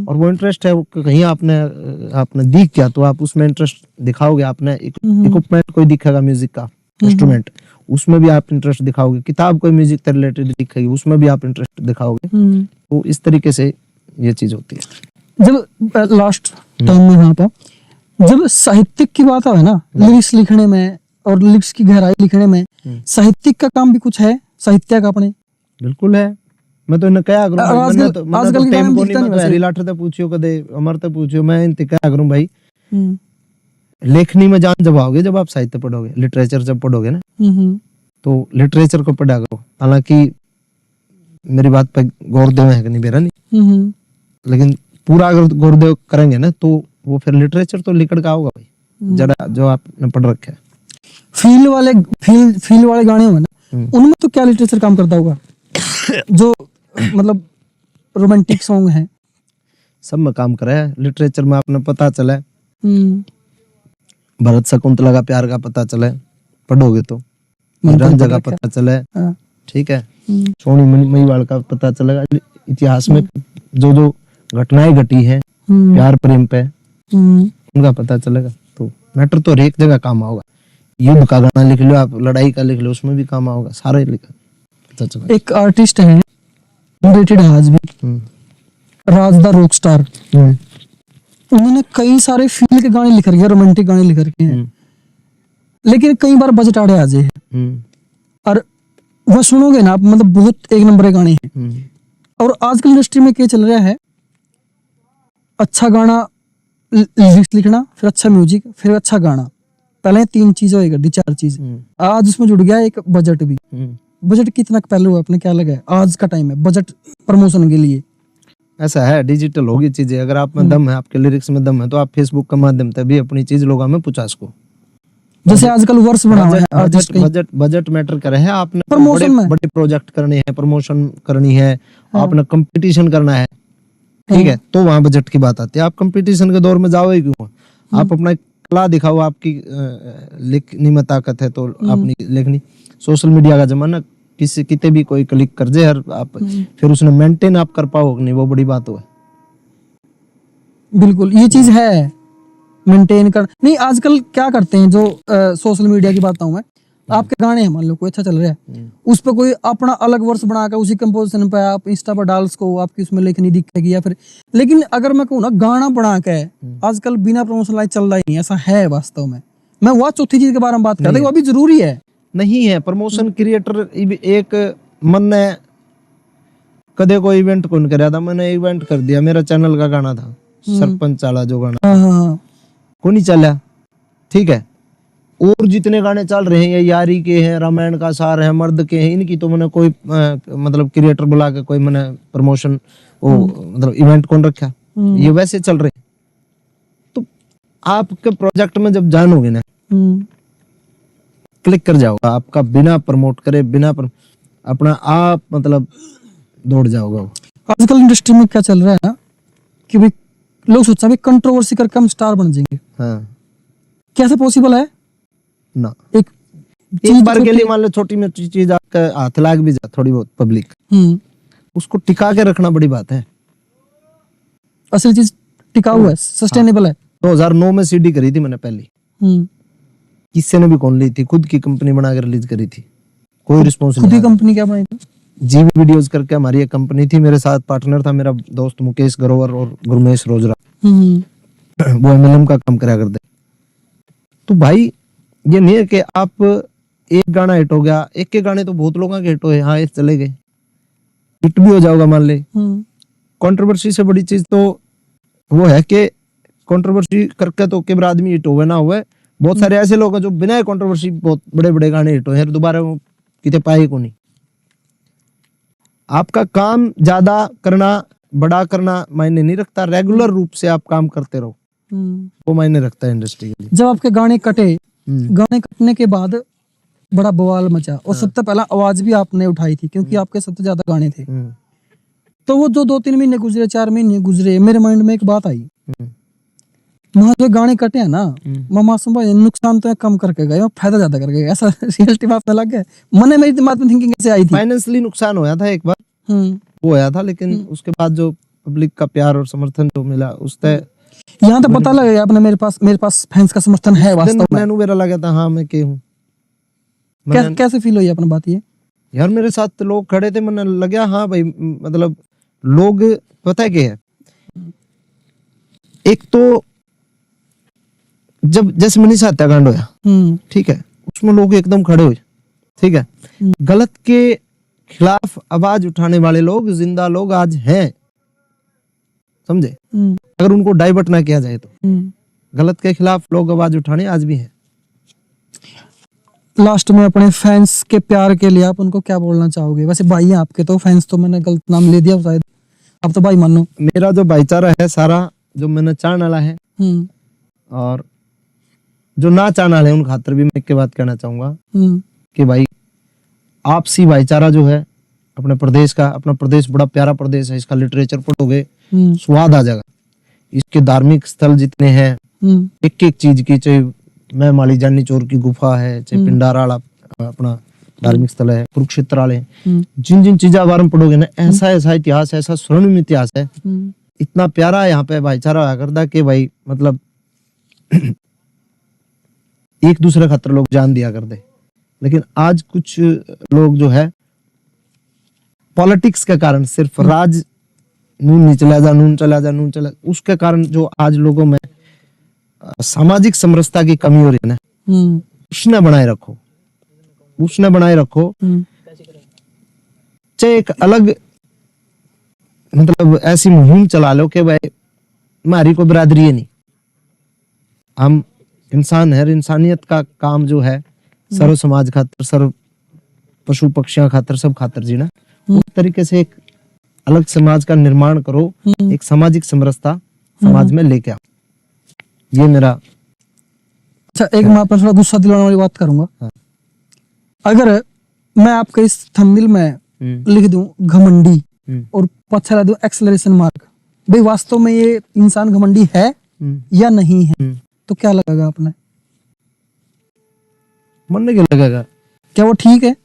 और वो इंटरेस्ट है वो कहीं आपने दिख गया, तो आप उसमें इंटरेस्ट दिखाओगे। आपने इक्विपमेंट कोई दिखेगा म्यूजिक का इंस्ट्रूमेंट, उसमें भी आप इंटरेस्ट दिखाओगे। किताब कोई म्यूजिक से रिलेटेड दिखेगी, उसमें भी आप इंटरेस्ट दिखाओगे। तो इस तरीके से ये चीज होती है। जब लास्ट टाइम में यहाँ पर जब साहित्यिक की बात है ना, लिरिक्स लिखने में और लिरिक्स की गहराई लिखने में, साहित्यिक का काम भी कुछ है, साहित्य का अपने बिल्कुल है। मैं तो इन्हें क्या करूं, आजकल टाइम को नहीं, मैं हरिलाठ ते पूछियो, कदे अमर ते पूछियो, मैं इनते क्या करूं भाई। लेखनी में जान जब आओगे, जब आप साहित्य पढ़ोगे, लिटरेचर जब पढ़ोगे ना, तो लिटरेचर को पढ़ा करो। हालांकि मेरी बात पे गौरदेव है कि नहीं मेरा नहीं, लेकिन पूरा अगर गौरदेव करेंगे ना तो वो फिर लिटरेचर तो लिखड़ का होगा भाई, जरा जो आपने पढ़ रखा है। फील वाले गाने हुए ना, उनमें तो क्या लिटरेचर काम करता होगा? जो मतलब रोमांटिक सॉन्ग है, सब में काम करा है। लिटरेचर में आपने पता चला है, भरत शकुंतला का प्यार का पता चला है, पढ़ोगे तो रंजा का पता चला है, ठीक है, सोनी महिवाल का पता चलेगा। इतिहास में जो जो घटनाएं घटी है प्यार प्रेम पे, उनका पता चलेगा। तो मैटर तो हर एक जगह काम होगा। युद्ध का गाना लिख लो आप, लड़ाई का लिख लो, उसमें भी काम आओगे, सारे लिखा। अच्छा, एक आर्टिस्ट है रेटेड आज भी, राज द रॉक स्टार, उन्होंने कई सारे फील के गाने लिख रखे हैं, रोमांटिक गाने लिख रखे हैं, लेकिन कई बार बजट आड़े आ जाए और वह सुनोगे ना आप, मतलब बहुत एक नंबर के गाने हैं। और आजकल इंडस्ट्री में क्या चल रहा है, अच्छा गाना, लिरिक्स लिखना, फिर अच्छा म्यूजिक, फिर अच्छा गाना, पहले 3 चीज होएगा, 4 चीज। आज उसमें जुड़ गया एक बजट भी। बजट कितना पहले हुआ, आपने क्या लगा है आज का टाइम है बजट प्रमोशन के लिए? ऐसा है, डिजिटल होगी चीजें। अगर आप में दम है, आपके लिरिक्स में दम है, तो आप फेसबुक के माध्यम से भी अपनी चीज लोगों में पहुंचा सको। जैसे आजकल वर्ष बना हुआ है आर्टिस्ट का, बजट मैटर करे है। आपने प्रमोशन में बड़े प्रोजेक्ट करने हैं, प्रमोशन करनी है, आपने कंपटीशन करना है, ठीक है, तो वहां बजट की बात आती है। आप कंपटीशन के दौर में जाओगे क्यों? आप अपना कला दिखाओ, आपकी लिखने में ताकत है तो अपनी लिखनी। सोशल मीडिया का जमाना, किसी किते भी कोई क्लिक कर दे हर आप, फिर उसने मेंटेन आप कर पाओगे नहीं, वो बड़ी बात है। बिल्कुल ये चीज है, मेंटेन कर नहीं। आजकल क्या करते हैं, जो सोशल मीडिया की बात हूँ मैं, आपके गाने हैं, मान लो कोई अच्छा चल रहा है, उस पर कोई अपना अलग वर्स बनाकर उसी कंपोजिशन पे आप इंस्टा पर डाल सको, आपकी उसमें लिखनी दिखेगी या फिर। लेकिन अगर मैं कहूँ ना, गाना बना के आजकल बिना प्रमोशन लाइक चल रहा ही नहीं, ऐसा है वास्तव में। मैं वह चौथी चीज के बारे में बात करता हूँ, वो भी जरूरी है नहीं है। प्रमोशन क्रिएटर एक मन ने कदे कोई इवेंट कौन कराया था, मैंने इवेंट कर दिया, मेरा चैनल का गाना था सरपंच वाला जो गाना, को नहीं चला, ठीक है। और जितने गाने चल रहे हैं, ये यारी के हैं, रामायण का सार है, मर्द के हैं, इनकी तो मैंने कोई मतलब क्रिएटर बुला के कोई मैंने प्रमोशन वो मतलब इवेंट कौन रखा, ये वैसे चल रहे। तो आपके प्रोजेक्ट में जब जानोगे ना, क्लिक कर जाओगा, आपका बिना प्रमोट करे, अपना आप मतलब दौड़ जाओगा। आजकल इंडस्ट्री में क्या चल रहा है ना, कि भाई लोग सोचते हैं कंट्रोवर्सी करके हम स्टार बन जाएंगे। हाँ, कैसे पॉसिबल है ना? एक बार के लिए मान लो छोटी मोटी चीज आपका हाथ लाग भी जा, थोड़ी बहुत पब्लिक, उसको टिका के रखना बड़ी बात है। असल चीज टिकाऊ है, सस्टेनेबल है। 2009 में सीडी करी थी मैंने पहली, किसी ने भी कौन ली थी, खुद की कंपनी बना के रिलीज करी थी, कोई रिस्पॉन्स नहीं। खुद की कंपनी क्या बनाई थी? जीवी वीडियोस करके हमारी एक कंपनी थी, मेरे साथ पार्टनर था मेरा दोस्त मुकेश ग्रोवर और गुरमेश रोजरा, वो एमएलएम का काम करा करते। तो भाई ये नहीं है कि आप एक गाना हिट हो गया, एक के गाने तो बहुत लोगों के हिट हुए, हाँ ये चले गए, हिट भी हो जाओगा मान ले। कंट्रोवर्सी से बड़ी चीज तो वो है कि कंट्रोवर्सी करके तो केवल आदमी हिट हुए ना हुए, बहुत सारे ऐसे लोग हैं जो बिना कंट्रोवर्सी बहुत बड़े बड़े गाने हिट हुए हैं, दोबारा वो कितने पाए को नहीं। आपका काम ज्यादा करना, बड़ा करना मायने नहीं रखता, रेगुलर रूप से आप काम करते रहो, वो मायने रखता है इंडस्ट्री के लिए। जब आपके गाने कटे, गाने कटने के बाद बड़ा बवाल मचा, और सबसे पहला आवाज भी आपने उठाई थी, क्योंकि आपके सबसे ज्यादा गाने थे। तो वो जो 2-3 महीने गुजरे, 4 महीने गुजरे, मेरे माइंड में एक बात आई, वहाँ जो गाने कटे हैं ना, मासूम भाई नुकसान तो कम करके गए, फायदा ज्यादा करके गए, ऐसा रियलिटी बात लग गया। मन मेरी दिमाग में थिंकिंग कैसे आई थी? फाइनेंशियली नुकसान होया था एक बार, वो होया था, लेकिन उसके बाद जो पब्लिक का प्यार और समर्थन जो मिला, उससे यहाँ तो पता लग गया अपने, मेरे पास फैंस का समर्थन है वास्तव में। मेरा लगा था हाँ मैं के हूँ। कैसे फील हुई अपनी बात? ये यार मेरे साथ लोग खड़े थे, मैंने लगा हाँ भाई, मतलब लोग पता है क्या है, एक तो जब जैसे मनीषा हत्याकांड होया, ठीक है, उसमें लोग एकदम खड़े हुए, ठीक है, गलत के खिलाफ आवाज उठाने वाले लोग, जिंदा लोग आज हैं, समझे? अगर उनको डाइवर्ट ना किया जाए तो गलत के खिलाफ लोग आवाज उठाने आज भी हैं। लास्ट में अपने फैंस के प्यार के लिए आप उनको क्या बोलना चाहोगे? वैसे भाई हैं आपके, तो फैंस तो मैंने गलत नाम ले दिया शायद, आप तो भाई मानो। मेरा जो भाईचारा है सारा, जो मैंने चाहने वाला है, और जो ना चाहने वाले उन खातर भी मैं एक बात कहना चाहूंगा कि भाई आपसी भाईचारा जो है अपने प्रदेश का, अपना प्रदेश बड़ा प्यारा प्रदेश है, इसका लिटरेचर पढ़ोगे स्वाद आ जाएगा। इसके धार्मिक स्थल जितने हैं, एक एक चीज की, चाहे मैं माली जानी चोर की गुफा है, चाहे पिंडारा अपना धार्मिक स्थल है, कुरुक्षेत्र वाले, जिन जिन चीजों बारे में पढ़ोगे ना, ऐसा ऐसा इतिहास है, ऐसा स्वर्णिम इतिहास है, इतना प्यारा यहाँ पे भाईचारा आया करता कि भाई मतलब एक दूसरे खातर लोग जान दिया करते। लेकिन आज कुछ लोग जो है पॉलिटिक्स के कारण सिर्फ राज नून चला जा नून चला जा नून चला, उसके कारण जो आज लोगों में सामाजिक समरसता की कमी हो रही है ना, उसने बनाए रखो, उसने बनाए रखो। चाहे एक अलग मतलब ऐसी मुहिम चला लो कि भाई हमारी कोई बिरादरी है नहीं, हम इंसान है, इंसानियत का काम जो है सर्व समाज खातर, सर्व पशु पक्षियों खातर, सब खातर जीना, उस तरीके से एक अलग समाज का निर्माण करो, एक सामाजिक समरसता समाज में लेके आओ। ये मेरा। अच्छा, एक मैं आपने थोड़ा गुस्सा दिलाने वाली बात करूंगा। हाँ। अगर मैं आपके इस थंबनेल में लिख दूं घमंडी और पछला दूं एक्सेलरेशन मार्क, भाई वास्तव में ये इंसान घमंडी है या नहीं है, तो क्या लगेगा आपने? मन क्या लगेगा? क्या वो ठीक है?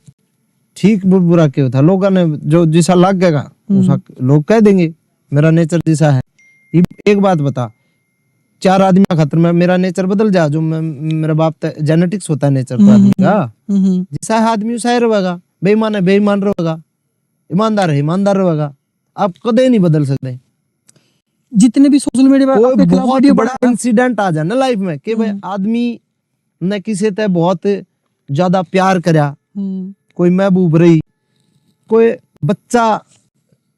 ठीक बुरा क्यों था? लोगों ने जो जैसा लग गएगा लोग कह देंगे मेरा नेचर जैसा है। एक बात बता, 4 आदमी खातर में मेरा नेचर बदल जा, जो मेरा बाप जेनेटिक्स होता है नेचर तो आदमी का, जैसा है आदमी वैसा ही रहेगा। बेईमान है बेईमान रहेगा, ईमानदार है ईमानदार रहेगा, आप कदे नहीं बदल सकते। जितने भी सोशल मीडिया पर कोई बहुत बड़ा इंसिडेंट आ जाए ना लाइफ में कि भाई आदमी ने किसी से बहुत ज्यादा प्यार करया, कोई महबूब रही, कोई बच्चा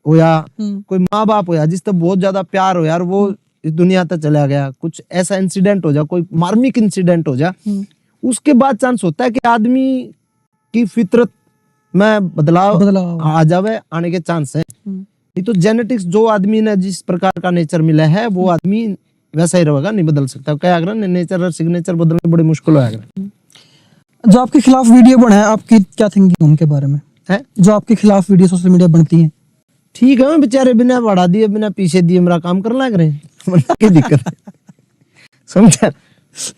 होया, कोई माँ बाप होया जिससे बहुत ज्यादा प्यार हो यार, वो इस दुनिया तक चला गया, कुछ ऐसा इंसिडेंट हो जा, कोई मार्मिक इंसिडेंट हो जा, उसके बाद चांस होता है कि आदमी की फितरत में बदलाव आ जावे, आने के चांस है। नहीं तो जेनेटिक्स जो आदमी ने जिस प्रकार का नेचर मिला है वो आदमी वैसा ही रहेगा, नहीं बदल सकता। क्या अगर नेचर और सिग्नेचर बदलने बड़ी मुश्किल होगा। जो आपके खिलाफ वीडियो बना है, आपकी क्या थिंकिंग उनके बारे में है? जो आपके खिलाफ वीडियो सोशल मीडिया बनती है, ठीक है, बेचारे बिना बढ़ा दिए बिना पीछे दिए मेरा काम कर लग रहे हैं, क्या दिक्कत है? समझा,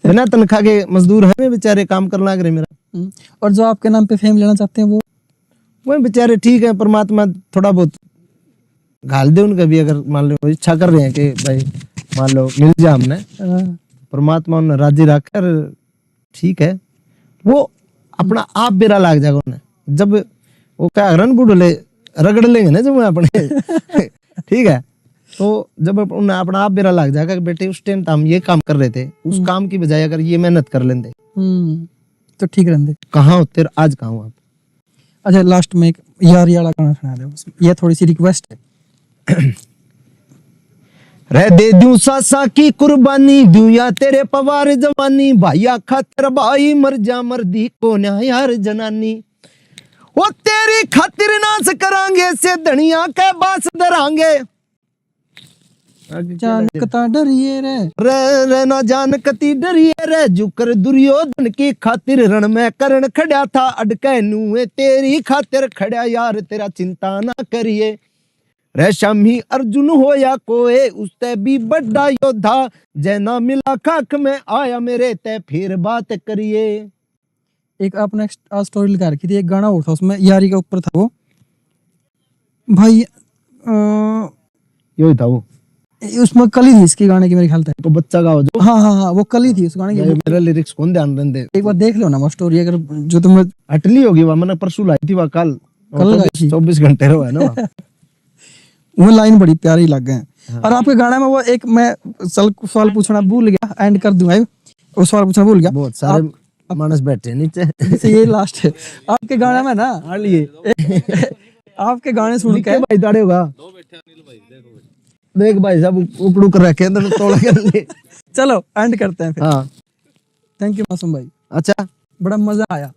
बिना तनख्वाह के मजदूर है, बेचारे काम कर लग रहे मेरा। और जो आपके नाम पे फेम लेना चाहते हैं वो बेचारे ठीक है, परमात्मा थोड़ा बहुत घाल दे उनका भी, अगर मान लो इच्छा कर रहे हैं कि भाई मान लो मिल जाए हमने, परमात्मा उन्हें राजी रखकर ठीक है, वो अपना आप बेरा लाग जाएगा उन्हें। जब वो क्या रन बुढ़ले रगड़ लेंगे ना जब अपने ठीक है, तो जब उन्हें अपना आप बेरा लाग जाएगा कि बेटे उस टाइम हम ये काम कर रहे थे, उस काम की बजाय अगर ये मेहनत कर लेंगे तो ठीक रहते। कहाँ होते आज, कहाँ हो आप? अच्छा, लास्ट में एक यार यारा गाना सुना दे, ये थोड़ी सी रिक्वेस्ट है। रह दे दूं सासा की कुर्बानी, दूं या तेरे पवार जवानी, भाइया खातिर भाई मर जा मर्दी को ना यार जनानी, वो तेरी खातिर नाच करांगे से धनिया के बास धरांगे, जान कता डरिए रे ना जान कती डरिए रे, जुकर दुर्योधन की खातिर रण में करण खड़ा था, अडके नुए तेरी खातिर खड़ा यार तेरा चिंता ना करिए, रे शामी अर्जुन हो या कोई उसते भी बड़ा योद्धा, जैना मिला खाक में आया मेरे ते फिर बात करिए। एक आपने आज स्टोरी लिखा रखी थी, एक गाना और था उसमें यारी के ऊपर था वो भाई, यही था वो, उसमें कली थी इसकी गाने की मेरे ख्याल से, तो बच्चा गाओ जो, हाँ वो कली थी उस गाने की। मेरा लिरिक्स कौन ध्यान रखते, एक बार देख लो ना वो स्टोरी, अगर जो तुम्हें अटली होगी वह मैंने परसों लाई थी, वह कल 24 घंटे रहा है ना वो लाइन बड़ी प्यारी लग गए। और आपके गाने में वो एक मैं सवाल पूछना भूल गया, एंड कर दूंगा वो सवाल पूछना भूल गया। बहुत सारे मानस बैठे नीचे ये लास्ट है आपके गाने में ना, आपके गाने सुन के भाई दाड़े होगा, देख भाई साहब उपड़ू कर रखे अंदर तोड़ के चलो एंड करते हैं फिर। हाँ, थैंक यू मासूम भाई, अच्छा बड़ा मजा आया।